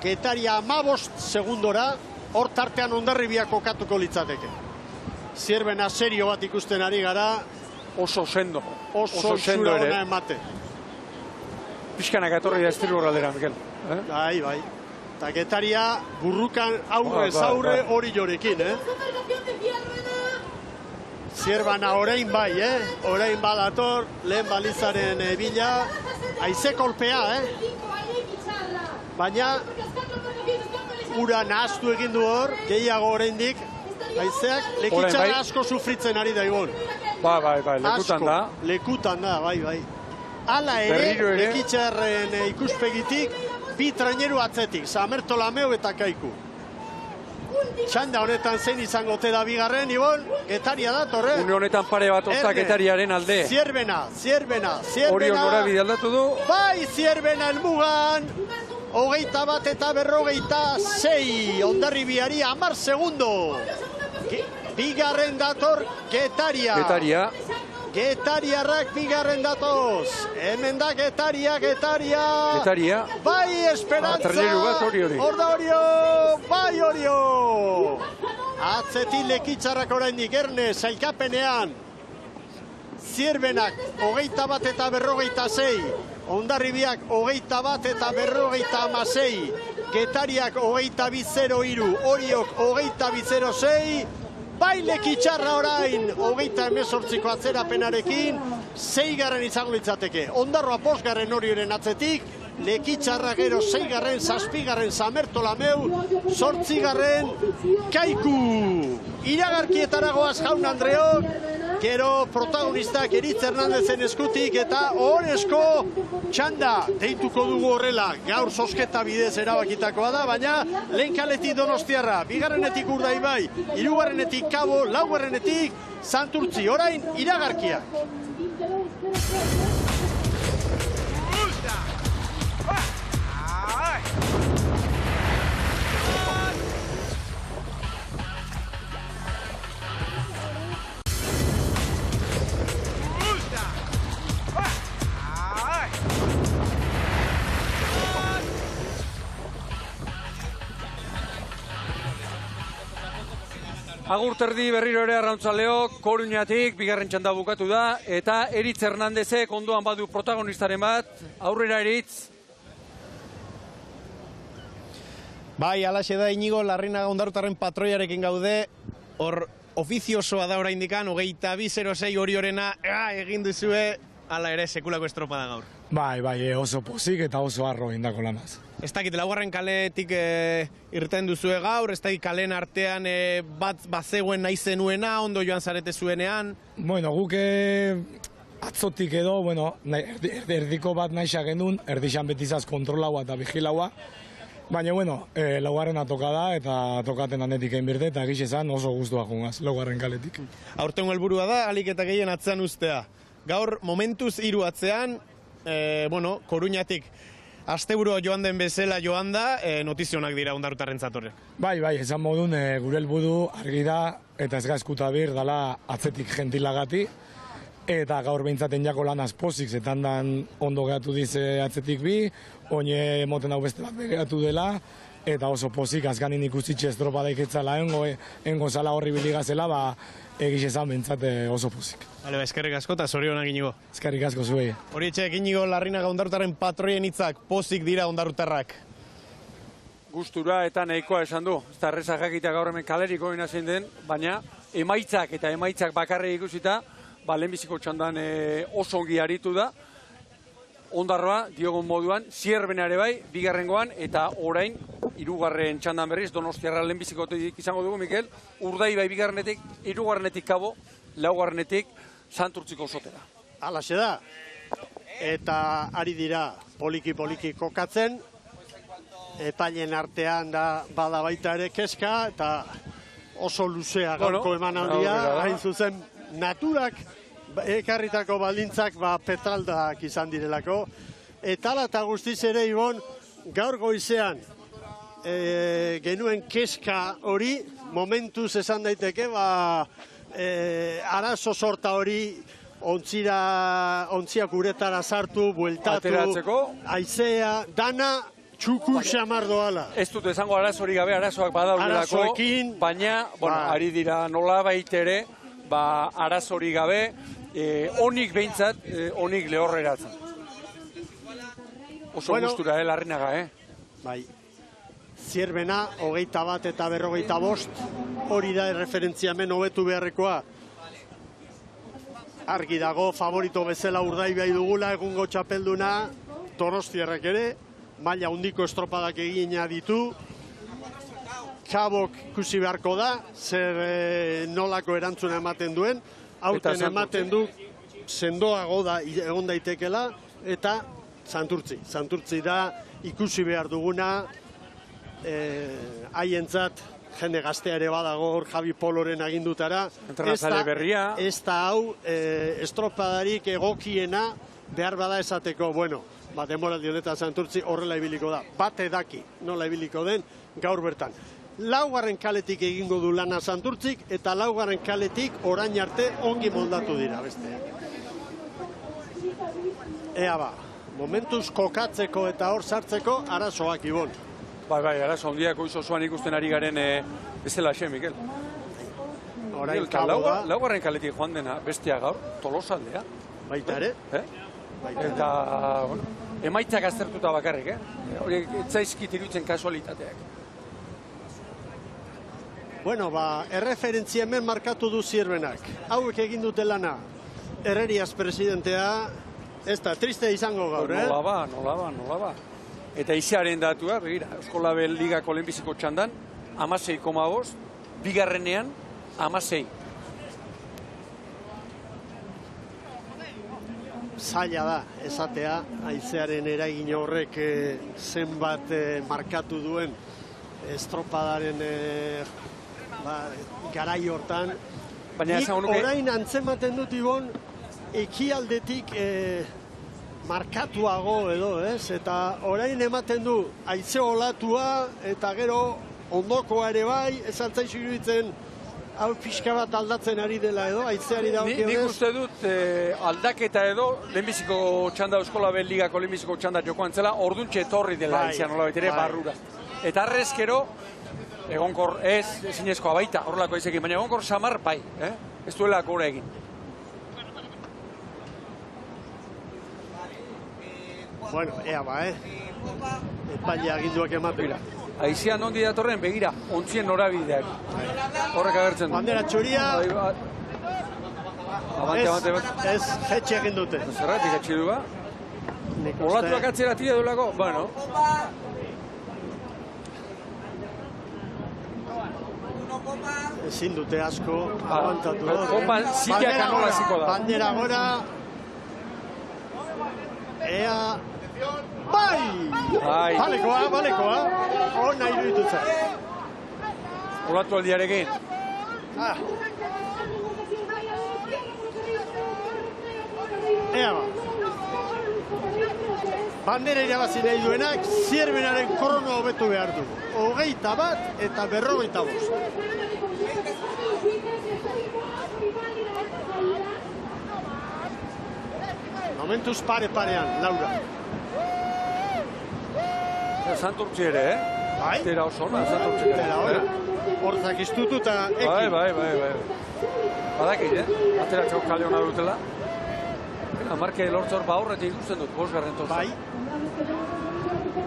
Getaria 15 segundora, hor tartean Hondarribia kokatuko litzateke. Zierbena serio bat ikusten ari gara. Oso sendo. Oso sendo ere. Emate. Pixkanak atorri da estriborra aldera, Mikel. Bai. Eta Getaria burrukan aurre hori jorekin, Zierbana orain bai, Orain badator, lehen balizaren bila. Aize kolpea, Baina ura nahaztu egin du hor, gehiago oraindik. Aizeak Lekitxarra asko sufritzen ari da igon. Bai, lekutan da. Lekutan da, bai. Hala ere, Lekitxarren ikuspegitik, bi traineru atzetik, Samertolameu eta Kaiku. Txanda honetan zein izango ote da bigarren, Ibon, Getaria da, torre. Une honetan pare bat ozta Getariaren alde. Zierbena. Orion norabide aldatu du. Bai, Zierbena elmugan. 21 eta 56. Hondarribiari 10 segundo. Bigarren dator Getaria. Getariarrak bigarren datoz. Hemen da Getaria. Bai, Esperantza. Hor da Orio. Bai, Orio. Atzetik Lekitxarrak oraindik Erne sailkapenean. Zierbenak 21 eta 56. Hondarribiak 21 eta 56. Getariak 22-03. Oriok 22-06. Bai Lekitxarra orain, 28ko atzerapenarekin, 6garren izango litzateke. Ondarroa 5garren Orioren atzetik, Lekitxarra gero 6garren, 7garren Samertolameu, 8garren Kaiku. Iragarkietara goaz Jaun Andreok, gero protagonistak Eritz Hernandezen eskutik eta Oresko txanda deituko dugu horrela. Gaur zozketa bidez erabakitakoa da, baina lehen kaletik Donostiarra, bigarrenetik Urdaibai, hirugarrenetik Kabo, laugarrenetik Santurtzi. Orain iragarkiak. Agur terdi berriro ere arrautzaleok, Koruñatik, bigarren txanda bukatu da, eta Eritz Hernandezek ondoan badu protagonistaren bat, aurrera Eritz. Bai, alaxe da Inigo, Larrinaga Ondarrutarren patroiarekin gaude, hor ofiziosoa da oraindikan, 22-06 Oriorena, egin duzue, hala ere sekulako estropada gaur. Bai, oso pozik eta oso harro indako lanaz. Ez dakit, laugarren kaletik irten duzue gaur, ez dakit kalen artean bat bazegoen nahi zenuena, ondo joan zarete zuenean. Bueno, guk atzotik edo, erdiko bat nahi genuen, erdixan betizaz kontrolaua eta vigilaua. Baina, bueno, laugarrena toka da, eta tokaten anetik egin birte, eta egiz esan oso guztua jungaz, laugarren kaletik. Aurtengo helburua da, alik eta gehien atzean ustea. Gaur, momentuz 3 atzean, Koruñatik asteburu joan den bezala joan da, notizionak dira Ondarrutarren zatorre. Bai, esan modun, gure helburu argi da, eta ez gaizkuta bir, dala atzetik gentilagati, eta gaur behintzaten jako lanaz pozik, zetan dan ondo gehatu dize atzetik bi, oine moten hau beste bat begiratu dela, eta oso pozik, azkanin ikusitxe estropadak etzala engo zala horri biligazela, egiz esan behintzate oso pozik. Bale, eskerrik asko eta zorionak Inigo. Eskerrik asko zuei. Horietxek Inigo Larrinaga Ondarrutarren patroien hitzak, pozik dira Ondarrutarrak. Gustura eta nahikoa esan du. Ez da erreza jakitea gaur hemen kaleriko zein den, baina emaitzak bakarrik ikusita, lehenbiziko txandan oso ongi aritu da. Ondarroa, diogun moduan, Zierbena ere bai, bigarrengoan, eta orain, 3. txandan berriz, Donostiarra lehenbizikotik izango dugu, Mikel, Urdaibai bigarrenetik, 3. kabo, 4. Santurtziko sotera. Alaxe da, eta ari dira poliki kokatzen, epailen artean da bada baita ere keska, eta oso luzea gaurko emanaldia, hain zuzen naturak ekarritako baldintzak petraldak izan direlako. Eta ala eta guztiz ere, Ibon, gaur goizean genuen keska hori, momentuz esan daiteke, arazo sorta hori ontziak uretara sartu, bueltatu, haizea, dana txuku xamar doala. Ez dut esango arazorik gabe, arazoak badaudelako, baina, ari dira nola baitere, arazorik gabe, onik behintzat, onik lehorreratzen. Oso gustura, Larrinaga, Bai, Zierbena, 21 eta 45, hori da erreferentziamen hobetu beharrekoa. Argi dago, favorito bezala Urdaibai dugula, egungo txapelduna, Donostiarrak ere, maila handiko estropadak egina ditu, Kabok ikusi beharko da, zer nolako erantzuna ematen duen, aurten ematen du sendoago da egon daitekela, eta Santurtzi da ikusi behar duguna, haientzat jende gaztea ere badago hor Javi Poloren agindutara, ez da hau estropadarik egokiena behar bada esateko, demoraldi honetan Santurtzi horrela ibiliko da, bate daki nola ibiliko den gaur bertan. 4. kaletik egingo du lana Santurtzik, eta 4. kaletik orain arte ongi moldatu dira besteak. Ea momentuz kokatzeko eta hor sartzeko arazoak, Ibon. Bai, arazo handiak osoan ikusten ari garen bezala xe, Mikel. Orain kabo da. 4. kaletik joan dena bestea gaur, Tolosaldea. Baita ere. Eta, emaitzak aztertuta bakarrik, horiek etzaizkit iruditzen kasualitateak. Erreferentzia hemen markatu du Zierbenak. Hauek egin dute lana. Herrerias presidentea, ez da, triste izango gaur, Nola ba. Eta izearen datua, begira, Euskolabel Ligako lehenbiziko txandan, 16,5, bigarrenean, 16. Zaila da, esatea, haizearen eragin horrek zenbat markatu duen estropadaren garai hortan. Nik orain antzematen dut, Ibon, ekialdetik markatuago edo, eta orain ematen du haize olatua eta gero ondokoa ere bai, ez altzaizu iruditzen hau pixka bat aldatzen ari dela edo, haizeari dagokionez. Nik uste dut aldaketa edo, lehenbiziko txanda Euskolabel Ligako lehenbiziko txanda jokoan zela, orduntxe etorri dela haizean nola betere barrura. Eta arrezkero, egonkor ezinezkoa baita, horrelako aizekin, baina egonkor samar bai, ez duela gora egin. Ea epaile aginduak ematen. Aizean ondi datorren, begira, ontzien norabideak. Horrek agertzen du. Bandera txuria. Ez, jetxe egin dute. Zerratik atxi du ba? Olatuak atzera tira duelako? Ezin dute asko, aguantatu. Bandera gora. Ea... Bai! Balekoa! ona iruditu zen. Olatu aldiarekin. Ea ba. Bandera irabazi nahi duenak, Zierbenaren krono hobetu behar du. 21 eta 45. Momentuz pare-parean, Laura. Santurtzi ere, Bai? Tera oso ona, Santurtzi ere. Tera ona. Hortzak iztutu eta ekin. Bai. Badakit, ateratzeko kale hona dutela. Marke lortzor aurretik ikusten dut, 5. toza. Bai.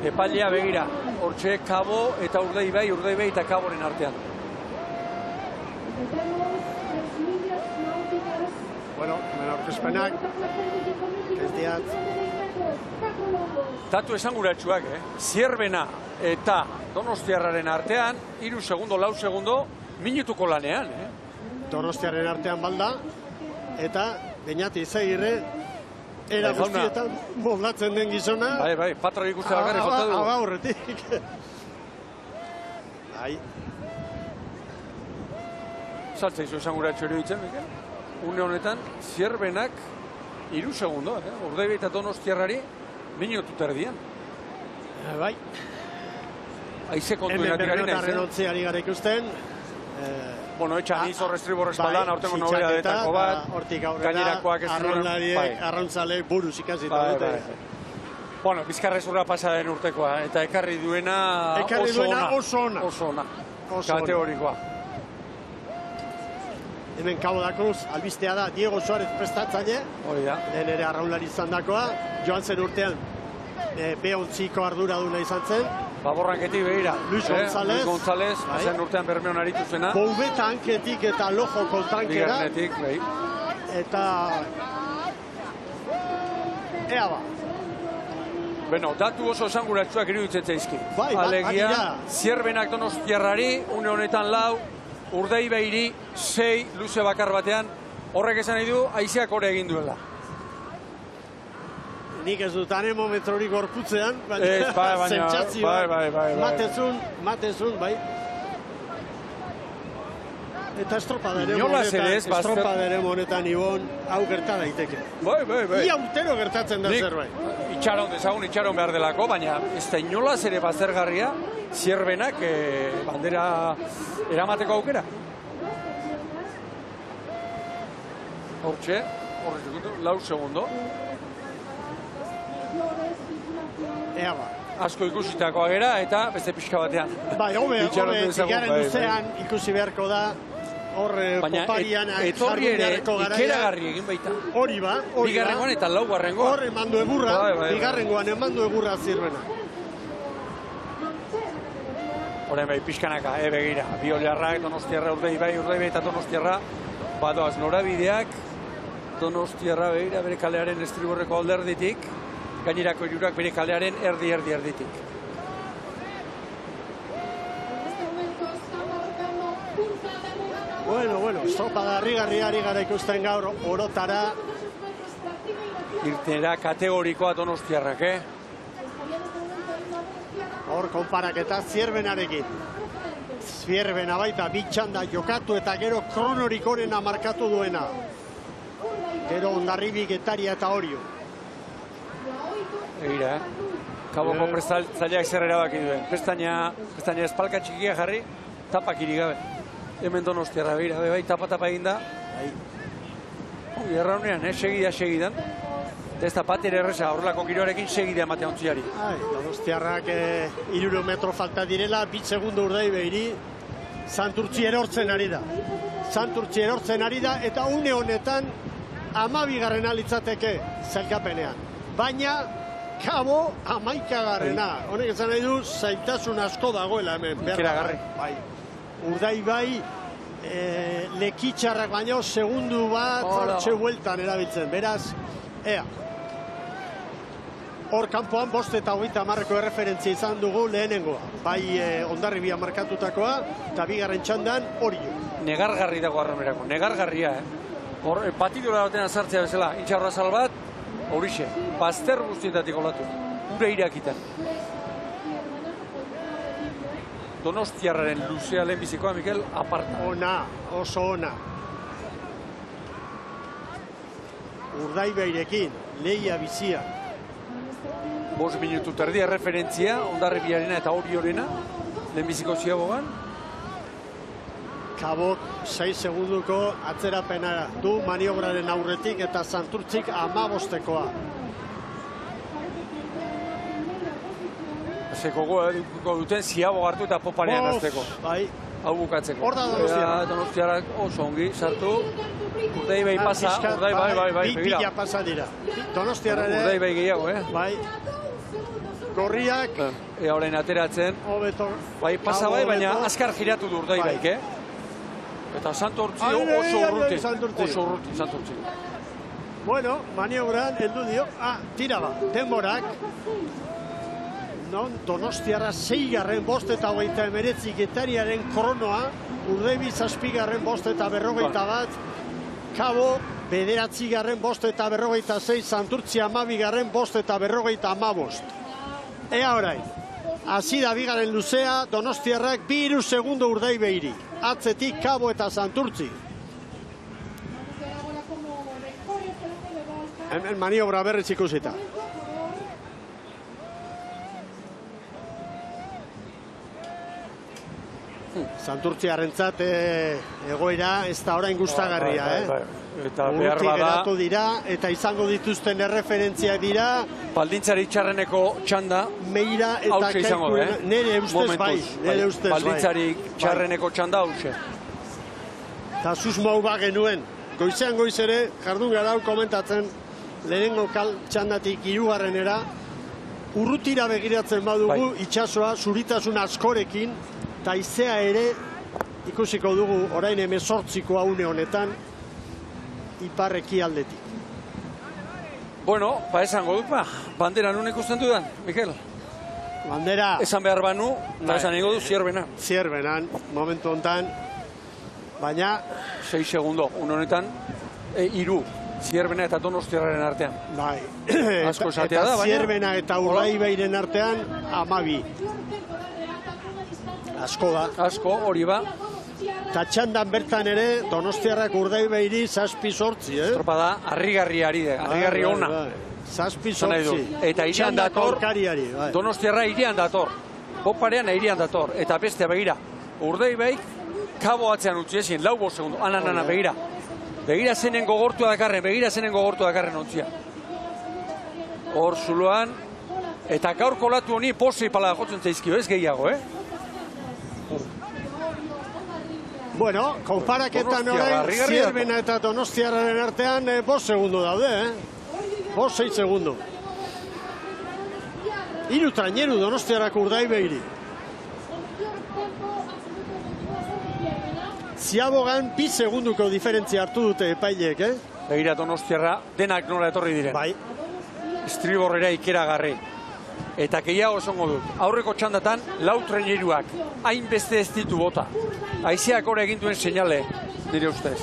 Epailea begira, hortxe Kabo eta Urdaibai eta Kaboren artean. Bueno, hemen aurkezpenak, ez diat. Datu esanguratsuak, Zierbena eta Donostiarraren artean, 3 segundo, 4 segundo, minutuko lanean, Donostiaren artean balda, eta Beñati Izagirre, era guztietan moldatzen den gizona. Bai, Patra ikuste bakarrik jota du. Aurretik. Bai. Saltza izu esanguratsu eruditzen, Mikel? Une honetan, Zierbenak 3 segundo, Urdaibai eta Donostiarrari minutu terdian. Bai. Aize kontuen Hemen atikari Bermeotarren naiz, ontziari gara ikusten. Bueno, etxan izor estribor espaldan, aurtengo nobera detako bat, hortik aurrera, gainerakoak arraunlariek, arrauntzalek buruz ikasita dute. Bueno, bizkarrezurra pasa den urtekoa, eta ekarri duena oso ona. Kategorikoa. Hemen Cabo da Cruz, albistea da, Diego Suárez prestatzaile. Hori da. Lehen ere arraunlari izan dakoa, joan zen urtean, B11ko arduraduna izan zen. Baborranketik begira. Luis González, hazen urtean Bermeon aritu zena. Boube tanketik eta lojoko tankera. Bigarnetik, bai. Eta... Ea ba. Bueno, datu oso esanguratsuak iruditzen zaizki. Bai, alegia, Zierbenak Donostiarrari, une honetan 4, Urdaibairi 6, luze bakar batean. Horrek esan nahi du, haizeak hori egin duela. Nik ez dut ane momentrorik gorputzean, baina zentzazioa. Bai. Matezun, bai. Eta estropadere monetan Ibon, hau gerta daiteke. Bai. Ia urtero gertatzen da zerbait. Itxaron behar delako, baina ez da inolaz ere baztergarria Zierbenak bandera eramateko aukera. Hortxe, 4 segundo. Ea ba. Asko ikusitakoa gera eta beste pixka batean. Bai, bigarren luzean ikusi beharko da, hor poparian etorri ere ikeragarri egin baita. Hori ba. Bigarrengoan eta laugarrengoan. Hor emandu egurra, bigarrengoan emandu egurra Zierbena. Horren bai, pixkanaka, begira. Bi Oliarrak, Donostiarra, Urdaibai eta Donostiarra. Badoaz norabideak, Donostiarra begira bere kalearen estriborreko alderditik. Gainerako hirurak bere kalearen erditik. Bueno, estropada harrigarria ari gara ikusten gaur orotara. Irtera kategorikoa Donostiarrak, Hor konparaketa Zierbenarekin. Zierbena baita bitxanda jokatu eta gero kronorik horrena markatu duena. Gero Hondarribik, Getaria eta Orio. Egira, Kaboko prestaltzaileak zer erabaki duen. Pestaina espalka txikia jarri, tapak irigabe. Hemen Donostiarra begira, bai, tapa eginda. Erraunean, segidan. Ez da pater erresa, horrelako giroarekin segidea ematea ontziari. Donostiarrak 3 metro falta direla, 2 segundo Urdaibairi, Santurtzi erortzen ari da. Eta une honetan, 12. litzateke zelkapenean. Baina, Kabo 11. Honek esan nahi du, zailtasun asko dagoela hemen. Ikeragarri. Urdaibai, lekitxarrak baino, segundu bat, hortxe bueltan erabiltzen. Beraz, ea. Hor kanpoan 5 eta 30 erreferentzia izan dugu lehenengoa. Bai Hondarribia markatutakoa eta bigarren txandan Orio. Negargarri dago Arramerako, negargarria. Hor patidura batean azartzea bezala, intxarra salbat, horixe, bazter guztietatik olatu. Ure irakitan. Donostiarraren luzea lehenbizikoa, Mikel, aparta. Ona, oso ona. Urdaibairekin, lehia bizia. 5 minutu terdia referentzia, Hondarribiarena eta Oriorena, lehenbiziko ziabogan. Kabok 6 segunduko atzerapena du maniobraren aurretik eta Santurtzik 15-koa. Zeko duten ziabo hartu eta poparean azteko. Bai. Hau bukatzeko. Hor da Donostiarra. Donostiarrak oso ongi, sartu. Urdaibai pasa, Urdaibai, begira. Bila pasa dira. Donostiarra ere. Urdaibai gehiago, Bai. Gorriak. Ea orain ateratzen. Hobeto. Bai, pasa bai, baina azkar giratu du Urdaibaik, Eta Santurtzi oso urruti. Oso urruti, Santurtzi. Bueno, maniobran, heldu dio. Tira ba, denborak. Non, Donostiarra 6garren 5:29 getariaren kronoa, Urdaibi 7garren 5:41, Kabo 9garren 5:46, Santurtzi 12garren 5:55. Ea orain, hasi da bigarren luzea, Donostiarrak 2 segundo Urdaibeiri, atzetik Kabo eta Santurtzi. Hemen maniobra berriz ikusita. Santurtziarrentzat egoera ez da orain gustagarria, Eta behar Urruti bada... geratu dira, eta izango dituzten erreferentziak dira... Baldintzari txarreneko txanda... Meira eta Kaikurena... Nere ustez bai, nere ustez bai. Baldintzari txarreneko txanda hause. Eta susmau ba genuen. Goizean goiz ere, jardun gara hau komentatzen, lehenengo txandatik 3garrenera, urrutira begiratzen badugu, itxasoa, zuritasun askorekin, eta izea ere, ikusiko dugu, orain 18-koa une honetan, iparreki aldetik. Bueno, esango dut, bandera nun ikusten dudan, Mikel? Bandera... Esan behar banu, esan ego du, Zierbena. Zierbenan, momentu honetan, baina... 6 segundo, un honetan, 3, Zierbena eta Donostiarraren artean. Bai, Asko esatea da, baina... Zierbena eta Urdaibairen artean, 12. Asko da. Asko, hori ba. Eta txandan bertan ere, Donostiarrak Urdaibairi 7-8, Estropada, harrigarri ona. 7-8. Eta irian dator, Donostiarra irian dator. Poparean irian dator. Eta bestea begira, Urdaibaik, Kabo atzean utzi ezin, 4 segundo. Ana, begira. Begira zenen gogortua dakarren ontzia. Hor zuloan, eta gaur kolatu honi posi pala jotzen zaizkio, ez gehiago, Bueno, konparaketan orain, Zierbena eta Donostiarraren artean 5 segundo daude, 5-6 segundo. 3 traineru Donostiarrak Urdaibairi. Ziabogan 2 segunduko diferentzia hartu dute epaileek, Begira Donostiarra denak nola etorri diren. Bai. Estriborrera ikeragarri. Eta gehiago esongo dut. Aurreko txandatan, 4 traineruak hainbeste ez ditu bota. Aizeak hori egin duen seinale, nire ustez.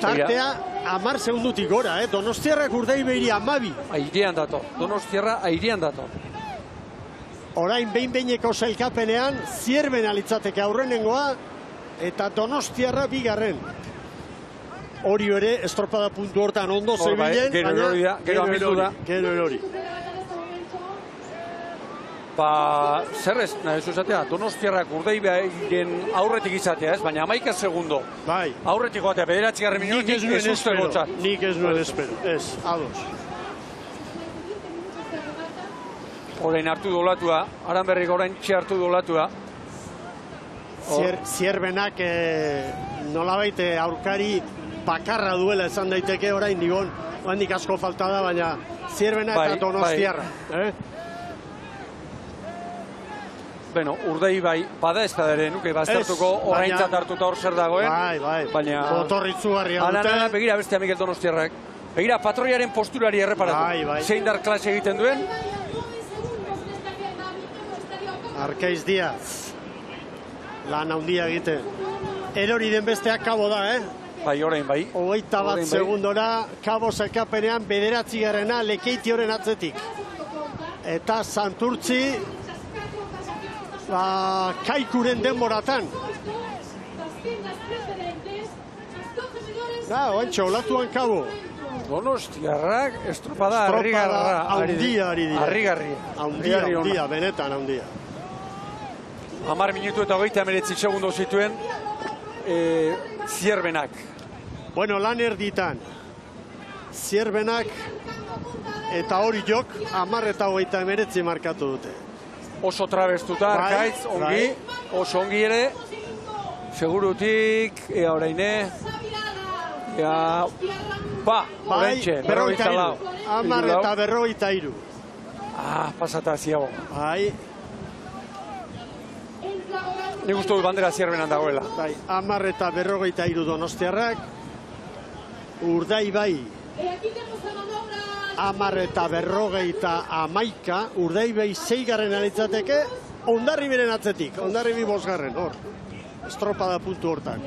Tartea, 10 segundutik gora, Donostiarrak Urdaibairi 12. Airean dator. Donostiarra airean dator. Orain behin-behineko sailkapenean, Zierbena litzateke aurrenengoa, eta Donostiarra 2garren. Hori ere, estropada puntu hortan ondo zebilen, baina gero erori. Zer ez, nahi zuzatea, Donostiarrak Urdaibairen aurretik izatea, baina 11 segundo. Bai. Aurretik goatea, 9. minutik ez uste gotzat. Nik ez nuen espero, ez, ados. Orain hartu dolatua, Aranberrik orain hartu dolatua. Zierbenak nolabait aurkari bakarra duela esan daiteke orain digon, handik asko falta da, baina Zierbena eta Donostiarra. Bueno, Urdaibai bada ez da ere, nuke baztertuko oraintzat hartuta hor zer dagoen. Bai, baina... Motorritzugarria dute. Begira bestea Mikel Donostiarrak. Begira patroiaren posturari erreparatu. Bai. Zein dar klase egiten duen. Arkaiz Diaz. Lan handia egiten. Erori den besteak Kabo da, Bai, orain bai. 21 segundora, Kabo sailkapenean 9. Lekeitioren atzetik. Eta Santurtzi, Kaikuren denboratan. Oantxe, olatuan Kabo. Donostiarrak estropada harrigarra. Haundia ari dira. Harrigarria. Haundia, benetan haundia. 10 minutu eta 29 segundo zituen Zierbenak. Bueno, lan erditan. Zierbenak eta hori jok 10 eta 29 markatu dute. Oso trabestuta, Arkaitz, ongi, oso ongi ere. Segurutik, oraine, horrentxe, 54. 10 eta 53. Pasata ziago. Bai. Nik uste dut bandera Zierbenan dagoela. 10 eta 53 Donostiarrak. Urdaibai 10 eta 51. Urdaibai 6. alitzateke. Hondarribiren atzetik. Hondarribi 5. hor. Estropada puntu hortan.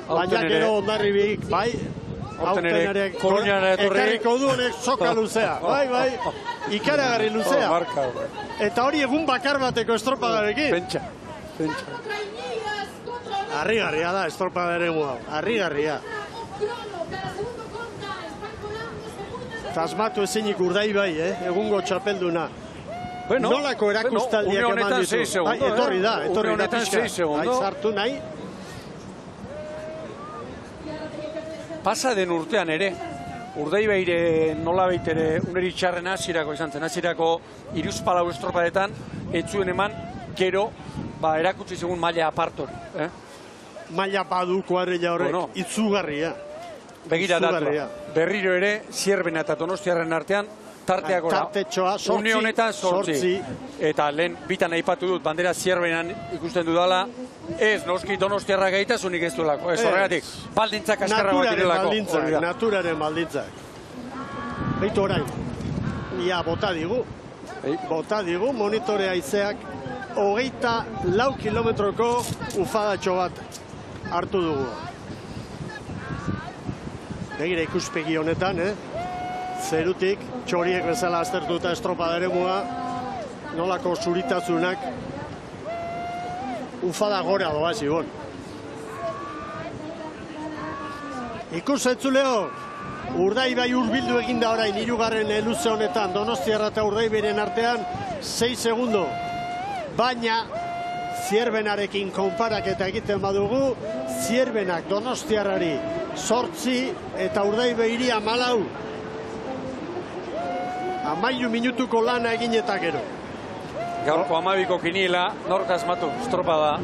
Baina gero Hondarribik, bai. Horten ere, Koruñara etorri. Ekarriko du honek soka luzea. Bai. Ikaragarri luzea. Eta hori egun bakar bateko estropadarekin. Pentsa. Harrigarria da estropadaren hau. Harrigarria. Tasmatu ezinik Urdaibai, egungo txapelduna. Nolako erakustaldiak eman ditu? Etorri da pixka. Zartu nahi. Pasa den urtean ere, Urdaibaire nolabait ere uneri txarren hasierako izan zen. Hasierako 3-4 estropadetan, etzuen eman, gero, erakutsi segun maila apartori. Maila badu kuadrilla horrek, itzugarria. Begira datua. Berriro ere, Zierbena eta Donostiarren artean, tarteak ora. Tartetxoa, une honetan 8. Eta lehen bitan aipatu dut, bandera Zierbenan ikusten dudala, ez noski Donostiarra gaitasunik ez duelako. Ez horregatik, baldintzak askarra bat direlako. Naturaren baldintzak. Beitu orain, ia bota digu, monitorea izeak, 24 kilometroko ufadatxo bat hartu dugu. Begira ikuspegi honetan, zerutik, txoriek bezala aztertuta estropadare mua, nolako zuritazunak ufada gora doa zibon. Ikusentzuleo, Urdaibai hurbildu eginda orain 3. luze honetan, Donostiarra eta Urdaibairen artean 6 segundo. Baina, Zierbenarekin konparaketa egiten badugu, Zierbenak Donostiarrari 8 eta Urdaibairi 14. 13 minutuko lana egin eta gero. Gaurko 12ko kiniela, nork asmatu, estropada.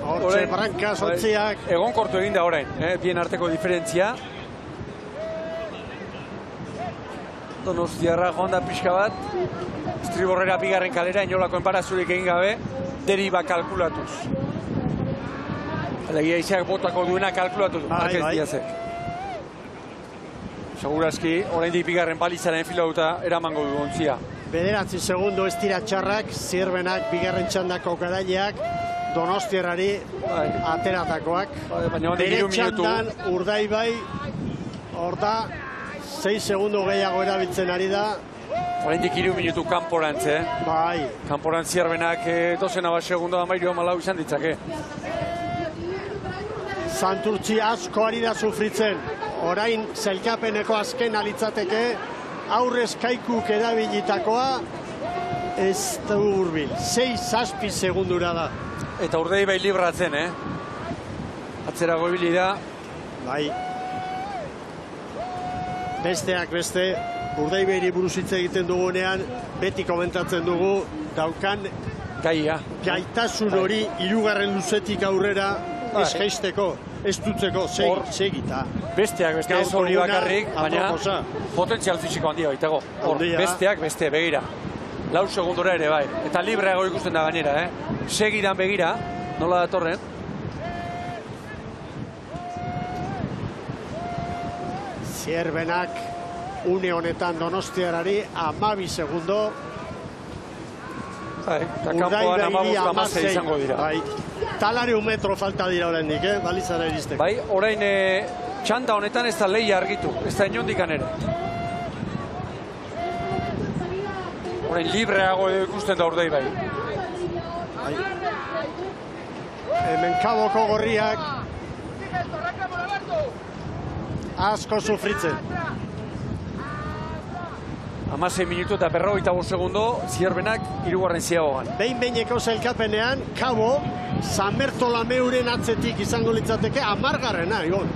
Hortxe, Branka, 8ak. Egon kortu eginda orain, bien arteko diferentzia. Donostiarra joan da pixka bat, estriborrera 2. kalera, inolako enparazurik egin gabe, deriba kalkulatuz. Alegia izak botako duena kalkulatu du, Segurazki, oraindik 2. balizaren filauta eramango du ontzia. 9 segundo ez dira txarrak, Zierbenak 2. txandako garaileak, Donostiarrari ateratakoak. Bere txandan Urdaibai, hor da, 6 segundo gehiago erabiltzen ari da. Oraindik 3 minutu kanporantz, Bai. Kanporantz Zierbenak 12 segundo da 13 izan ditzake. Santurtzi asko ari da sufritzen. Orain sailkapeneko azken alitzateke, aurrez Kaikuk erabilitakoa ez da hurbil. 6-6 segundura da. Eta Urdaibai libratzen, Atzerago ibili da. Bai. Besteak beste, Urdaibairi buruz hitz egiten dugunean, beti komentatzen dugu, daukan gaitasun hori 3. luzetik aurrera ez jaisteko, ez dutzeko, segita. Besteak beste ez hori bakarrik, baina potentzial fisiko handia baitago. Besteak beste, begira. 4 segundora ere bai. Eta libreago ikusten da gainera, Segidan begira, nola datorren. Zierbenak une honetan Donostiarrari 12 segundo. Eta kanpoan 15-16 izango dira. Bai, talare metro falta dira oraindik, balizara iristeko. Bai, orain txanda honetan ez da lehia argitu, ez da inondikan ere. Orain libreago ikusten da Urdaibai. Hemen Kaboko gorriak asko sufritzen. 16 minutu eta 45 segundo, Zierbenak hirugarren ziagogan. Behin-behineko sailkapenean, Kabo, San Bertolameuren atzetik izango litzateke 10garrena, Igon.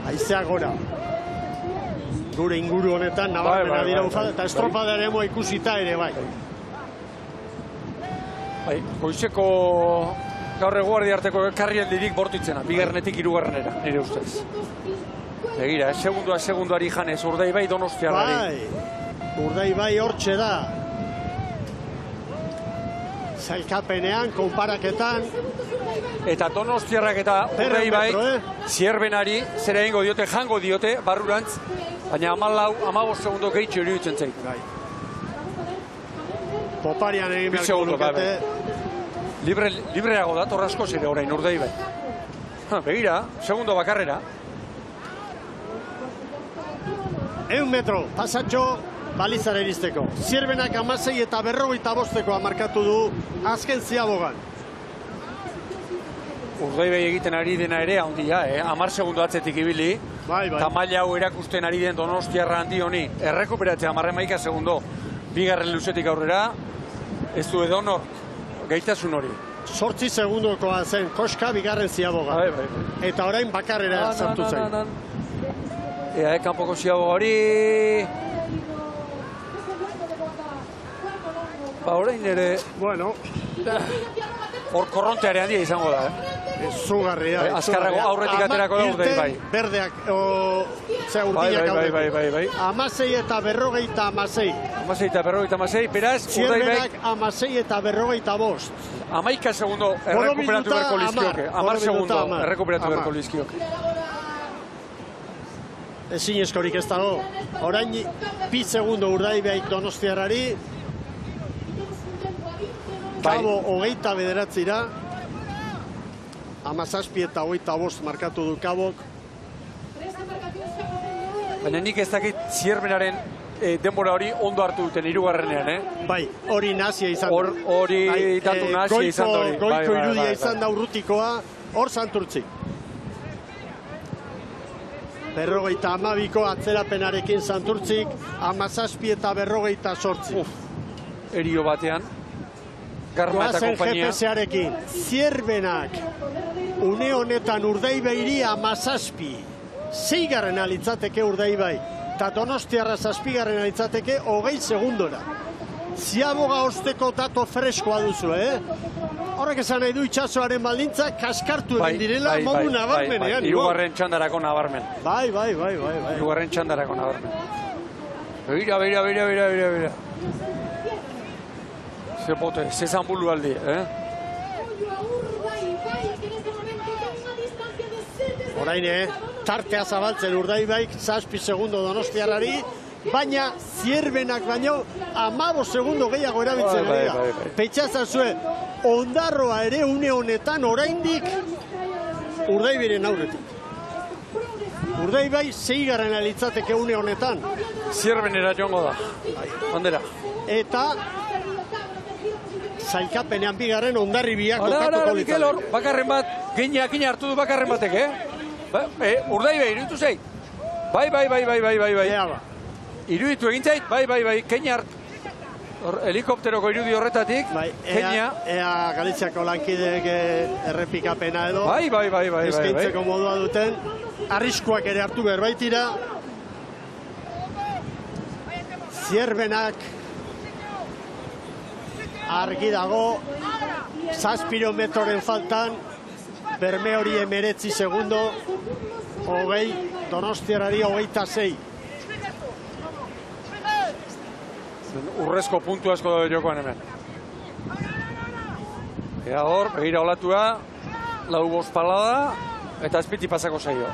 Haizea gora. Gure inguru honetan, nabarmena dira ufada, eta estropada ere moa ikusita ere, bai. Goizeko gaur eguardi arteko karrien dirik bortitzena, bigarrenetik hirugarrenera, nire ustez. Begira, segunduari janez, Urdaibai Donostiarrari. Bai, Urdaibai hortxe da. Zailkapenean, konparaketan. Eta Donostiarrak eta Urdaibai, Zierbenari, zera egingo diote, jango diote, barrurantz, baina 14-15 segundo gehitxo iruditzen zait. Bai. Poparian egin beharko lukete. Libreago da, torrasko zire orain Urdaibai. Begira, segundo bakarrera. 100 metro, pasatxo, balizara iristeko. Zierbenak 16 eta 45 markatu du azken ziabogan. Urdaibai egiten ari dena ere handia, 10 segundo atzetik ibili. Bai. Eta maila hau erakusten ari den Donostiarra handi honi. Errekuperatzea 11 segundo. Bigarren luzetik aurrera, ez du edonor gaitasun hori. 8 segundokoa zen, koska bigarren ziaboga. Bai. Eta orain bakarrera sartu zen. Ea, kanpoko ziaboga hori... Ba, orain ere... Bueno... Hor korronteare handia izango da, Zugarria. Azkarrago aurretik aterako da Urdaibai. Berdeak, urdinak Bai. 16 eta 56. 16 eta 56, beraz, Zierbenak 16 eta 45. 11 segundo errekuperatu berko lizkioke. 10 segundo errekuperatu berko lizkioke. Ezin eskorik ez dago. Orain, bi segundo Urdaibaik Donostiarrari. Kabo 29-ra. 17 eta 25 markatu du Kabok. Baina nik ez dakit Zierbenaren denbora hori ondo hartu duten hirugarrenean, Bai, hori nazia izan da. Hori datu nazia izan da hori. Goiko irudia izan da urrutikoa, hor Santurtzi. 52ko atzerapenarekin Santurtzik, 17 eta 58. Erio batean. Garma eta kompainia. GPS-arekin, Zierbenak, une honetan Urdaibairi 17. 6garrena litzateke Urdaibai. Eta Donostiarra 7garrena litzateke 20 segundora. Ziaboga osteko dato freskoa duzu, Horrek esan nahi du itxasoaren baldintzak kaskartu egin direla modu nabarmenean. Hirugarren txandarako nabarmen. Bai. Hirugarren txandarako nabarmen. Begira. Zepote, zezan bulu aldi, Orain, tartea zabaltzen Urdaibaik, 7 segundo Donostiarrari, baina Zierbenak baino 15 segundo gehiago erabiltzen dira. Peitxazan zuen, Ondarroa ere une honetan oraindik Urdaibiren aurretik. Urdaibai 6garrena litzateke une honetan. Zierbenera joango da. Bandera. Eta zailkapenean bigarren Hondarribiak kokatuko litzateke. Bakarren bat, gina hartu du bakarren batek, Urdaibai, iruditu zait. Bai. Iruditu egin zait, bai. Keina helikopteroko irudi horretatik, Keina. Ea Galiziako lankideek errepikapena edo. Bai. Eskaintzeko modua duten. Arriskuak ere hartu behar baitira. Zierbenak argi dago 7 metroren faltan, berme hori 19 segundo, 20, Donostiarrari 26. Urrezko puntu asko da jokoan hemen. Ea hor, begira olatua, 4 palada, eta azpiti pasako zaio.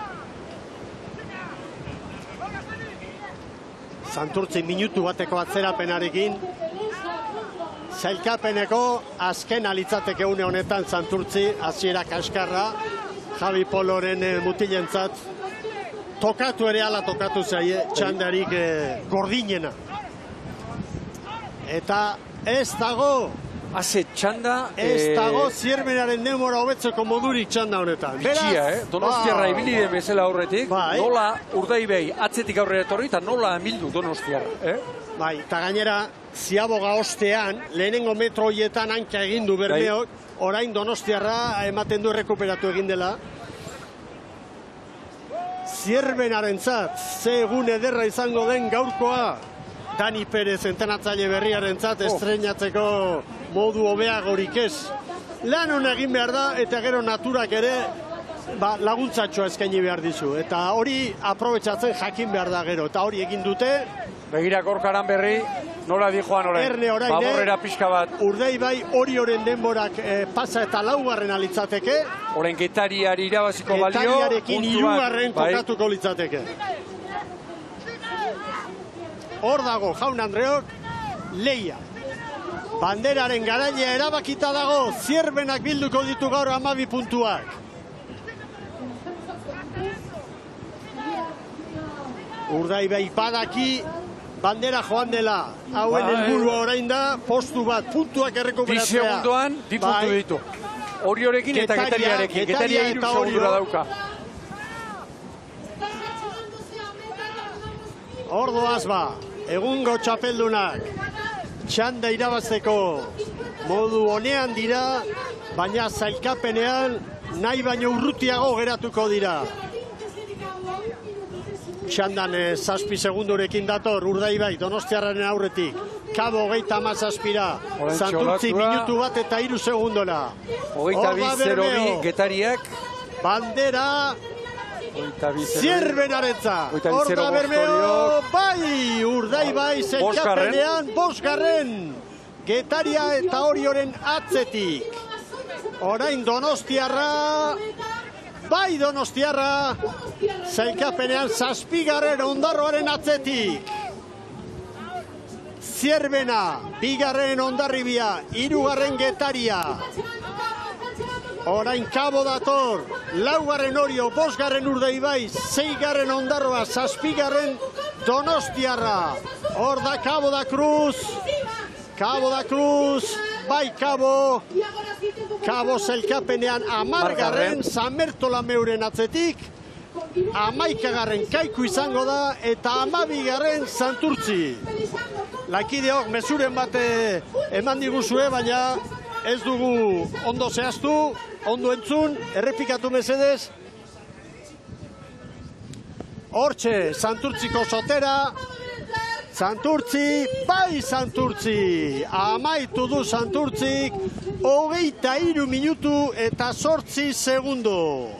Santurtzi minutu bateko atzerapenarekin. Zailkapeneko azken alitzateke une honetan Santurtzi, hasiera kaskarra, Javi Poloren mutilentzat. Tokatu ere ala tokatu zaie, txandarik gordinena. Eta ez dago, Haze txanda... ez dago Zierbenaren denbora hobetzeko modurik txanda honetan. Bitxia, Donostiarra ibili den bezala aurretik, nola Urdaibei atzetik aurrera etorri eta nola amildu Donostiarra. Bai, eta gainera, Ziaboga ostean, lehenengo metro hoietan hanka egin du Bermeok, orain Donostiarra ematen du rekuperatu egin dela. Zierbenarentzat, ze egun ederra izango den gaurkoa, Dani Perez entrenatzaile berriarentzat estreinatzeko modu hobeagorik ez. Lan hona egin behar da eta gero naturak ere laguntzatxoa eskaini behar dizu. Eta hori aprobetxatzen jakin behar da gero. Eta hori egin dute. Begira Gorkaran berri, nola di joan orain? Erne orain, Baborrera pixka bat. Urdaibai Orioren denborak pasa eta laugarren alitzateke. Orain Getariari irabaziko balio. Getariarekin hirugarren kokatuko litzateke. Hor dago, Jaun Andreok, leia. Banderaren garailea erabakita dago, Zierbenak bilduko ditu gaur 12 puntuak. Urdaibai badaki, bandera joan dela. Hauen helburua orain da, postu bat, puntuak errekuperatzea. 10 segundoan, 10 puntu ditu. Oriorekin eta Getariarekin. Getaria 3 segundura dauka. Ordoaz ba, egungo txapeldunak, txanda irabazteko modu honean dira, baina zailkapenean nahi baino urrutiago geratuko dira. Txandan 7 segundurekin dator Urdaibai Donostiarraren aurretik. Kabo 37, Santurtzi minutu bat eta 3 segundora. 22-0 Getariak. Bandera Zierbenaretza. Hor da Bermeo, bai, Urdaibai zailkapenean 5. Getaria eta Orioren atzetik. Orain Donostiarra, bai Donostiarra, zailkapenean 7. Ondarroaren atzetik. Zierbena, 2. Hondarribia, 3. Getaria. Orain Kabo dator, 4. Orio, 5. Urdaibai, 6. Ondarroa, 7. Donostiarra. Hor da Kabo da Cruz, bai Kabo. Kabo zailkapenean 10. San Bertola Meuren atzetik, 11. Kaiku izango da eta 12. Santurtzi. Lakideok mezuren bat eman diguzue, baina ez dugu ondo zehaztu, ondo entzun, errepikatu mesedez. Hortxe, Santurtziko sotera, Santurtzi, bai Santurtzi, amaitu du Santurtzik, 23 minutu eta 8 segundo.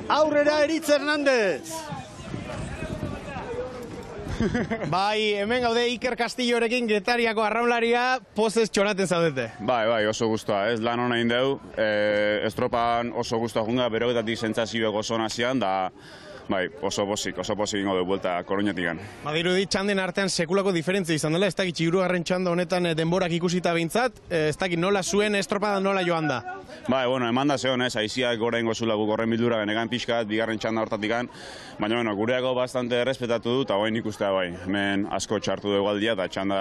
Aurrera Eritz Hernández. Bai, hemen gaude Iker Castillorekin Getariako arraunlaria, pozez txoraten zaudete. Bai, oso guztua, ez lan hona indeu, estropan oso guztua junga, berogetatik sentsazioak oso nazian, da bai, oso posik ingo du buelta Koruñatikan. Badirudi txanden artean sekulako diferentzia izan dela, ez dakit 3. txanda honetan denborak ikusita behintzat, ez dakit nola zuen estropada nola joan da. Bai, eman da zeon, aiziak gorein gozula guk horren bildura genegan pixkat, 2. txanda hortatikan, baina gureako bastante errespetatu du, eta hoen ikustea bai, hemen asko txartu dugu aldia, eta txanda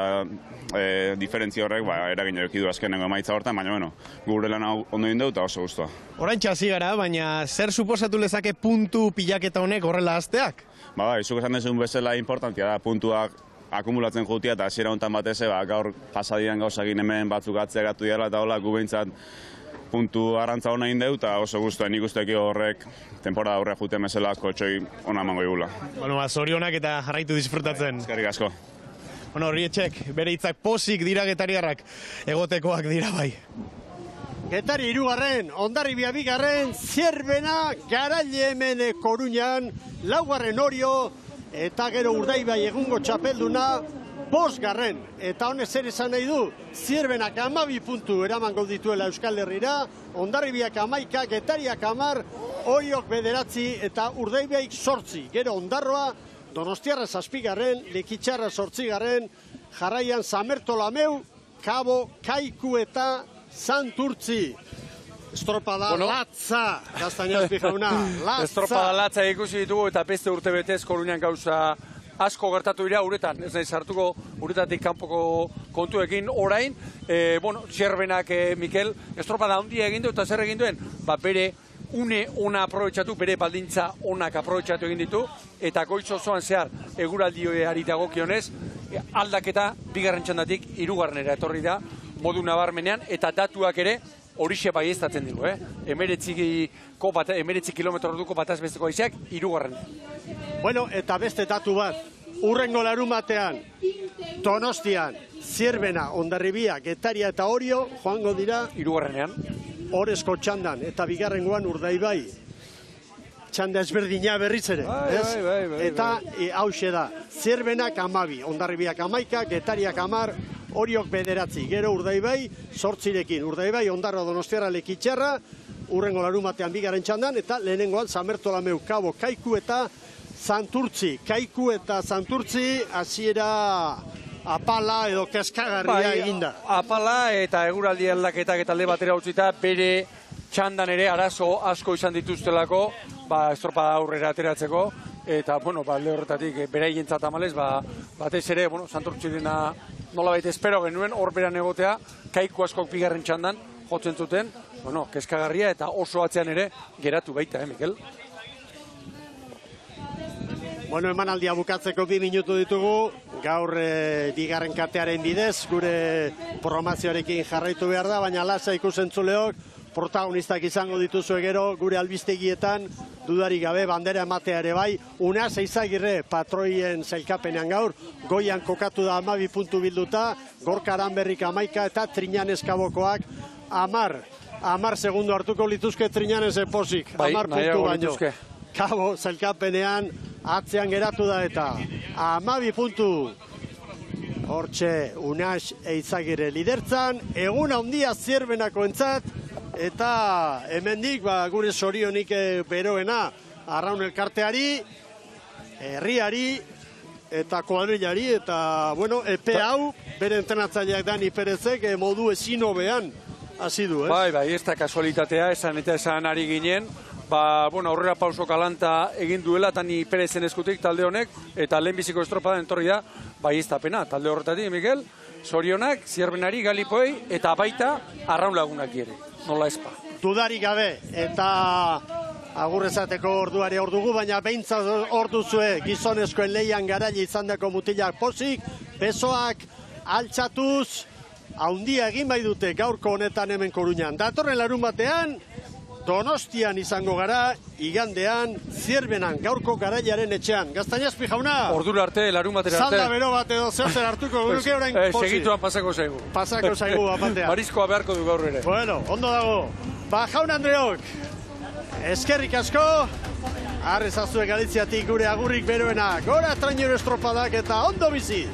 diferentzia horrek, eragin edukidu azkenengo emaitza hortan, baina gure lan ondo indeu eta oso guztua. Orain txasi gara, baina zer suposatu lezake puntu pilaketa honek horrela hasteak? Bai, zuk esan dezun bezala importantia da, puntuak akumulatzen jutia eta hasiera honetan batez, gaur pasadian gauzakin hemen batzuk atzeagatu dira eta hola gu behintzat puntu arrantza hona indeu eta oso guztua nik usteki horrek temporada aurre jute mesela kotxoi ona emango igula. Bueno, zorionak eta jarraitu disfrutatzen. Eskerrik asko. Bueno, Rietxek, bere hitzak pozik dira getariarrak, egotekoak dira bai. Getari 3, Hondarribia 2, Zierbena, Garaile hemen Koruñan, 4. Orio, eta gero Urdaibai egungo txapelduna, bosgarren, eta honez zer esan nahi du, Zierbenak 12 puntu eramango dituela Euskal Herrira, Hondarribiak 11, Getariak 10, Oriok 9 eta Urdaibaik 8. Gero Ondarroa, Donostiarra 7, Lekitxarra 8, jarraian Samertolameu, Kabo, Kaiku eta Santurtzi. Estropada latza, Gaztañazpi jauna, latza. Estropada latza ikusi ditugu eta beste urte betez Koruñan gauza asko gertatu dira uretan, ez nahi sartuko uretatik kanpoko kontuekin orain. Zierbenak, Mikel, estropada handia egin du eta zer egin duen? Bere une ona aprobetxatu, bere baldintza onak aprobetxatu egin ditu, eta goiz osoan zehar eguraldiari dagokionez, aldaketa bigarren txandatik hirugarrenera etorri da modu nabarmenean, eta datuak ere horixe baieztatzen digu, 19 kilometro orduko bataz besteko haizeak hirugarren. Bueno, eta beste datu bat, urrengo larumatean, Donostian, Zierbena, Hondarribia, Getaria eta Orio joango dira hirugarrenean. Orezko txandan, eta bigarrengoan Urdaibai. Txanda ezberdina berriz ere, ez? Eta hauxe da, Zierbenak 12, Hondarribiak 11, Getariak 10, Oriok 9, gero Urdaibai 8rekin. Urdaibai, Ondarroa, Donostiarra, Lekitxarra, urrengo larumatean bigarren txandan, eta lehenengoan Samertolameu, Kabo, Kaiku eta Santurtzi. Kaiku eta Santurtzi hasiera apala edo keskagarria eginda. Apala eta eguraldi aldaketak eta alde batera utzita bere txandan ere arazo asko izan dituztelako, estropada aurrera ateratzeko, eta, alde horretatik beraientzat amalez, batez ere, Santurtzi dena nolabait espero genuen, hor beran egotea, Kaiku askok bigarren txandan jotzen zuten, keskagarria eta oso atzean ere geratu baita, Mikel? Emanaldia bukatzeko 2 minutu ditugu, gaur bigarren katearen bidez, gure promozioarekin jarraitu behar da, baina lasa ikusentzuleok, protagonistak izango dituzue gero, gure albistegietan, dudarik gabe, bandera ematea ere bai, Unaz Eizagirre patroien zailkapenean gaur, goian kokatu da 12 puntu bilduta, Gorka Aranberrik 11 eta Triñanes Kabokoak 10 segundo hartuko lituzke Triñanes epozik, 10 puntu baino. Kabo zailkapenean atzean geratu da eta 12 puntu. Hortxe Unaz Eizagirre lidertzan, egun handia Zierbenako entzat, eta hemendik gure zorionik beroena Arraun Elkarteari, herriari eta kuadrilari, eta epe hau bere entrenatzaileak Dani Perezek modu ezin hobean hasi du, ez? Bai, ez da kasualitatea, esan eta esan ari ginen, aurrera pauso kalanta egin duela Dani Perezen eskutik talde honek, eta lehenbiziko estropada entorri da baieztapena. Talde horretatik, Mikel, zorionak, Zierbenari, Galipoi, eta baita Arraun Lagunak ere. Nola espa. Dudarik gabe, eta agurrezateko orduari hor dugu, baina behintzat hor duzue gizonezkoen leian garaile izandako mutilak pozik, besoak altxatuz, haundia egin bai dute gaurko honetan hemen Koruñan. Datorren larun batean, Donostian izango gara, igandean, Zierbenan, gaurko garailearen etxean. Gaztañazpi jauna! Ordura arte, larun batera arte. Salda bero bat edo zehozer hartuko, guruke orain posi. Segituan pasako zaigu. Pasako zaigu batean. Mariskoa beharko du gaur ere. Ondo dago. Jaun Andreok, eskerrik asko, arrezazue Galiziatik gure agurrik beroena, gora trainero estropadak eta ondo bizi!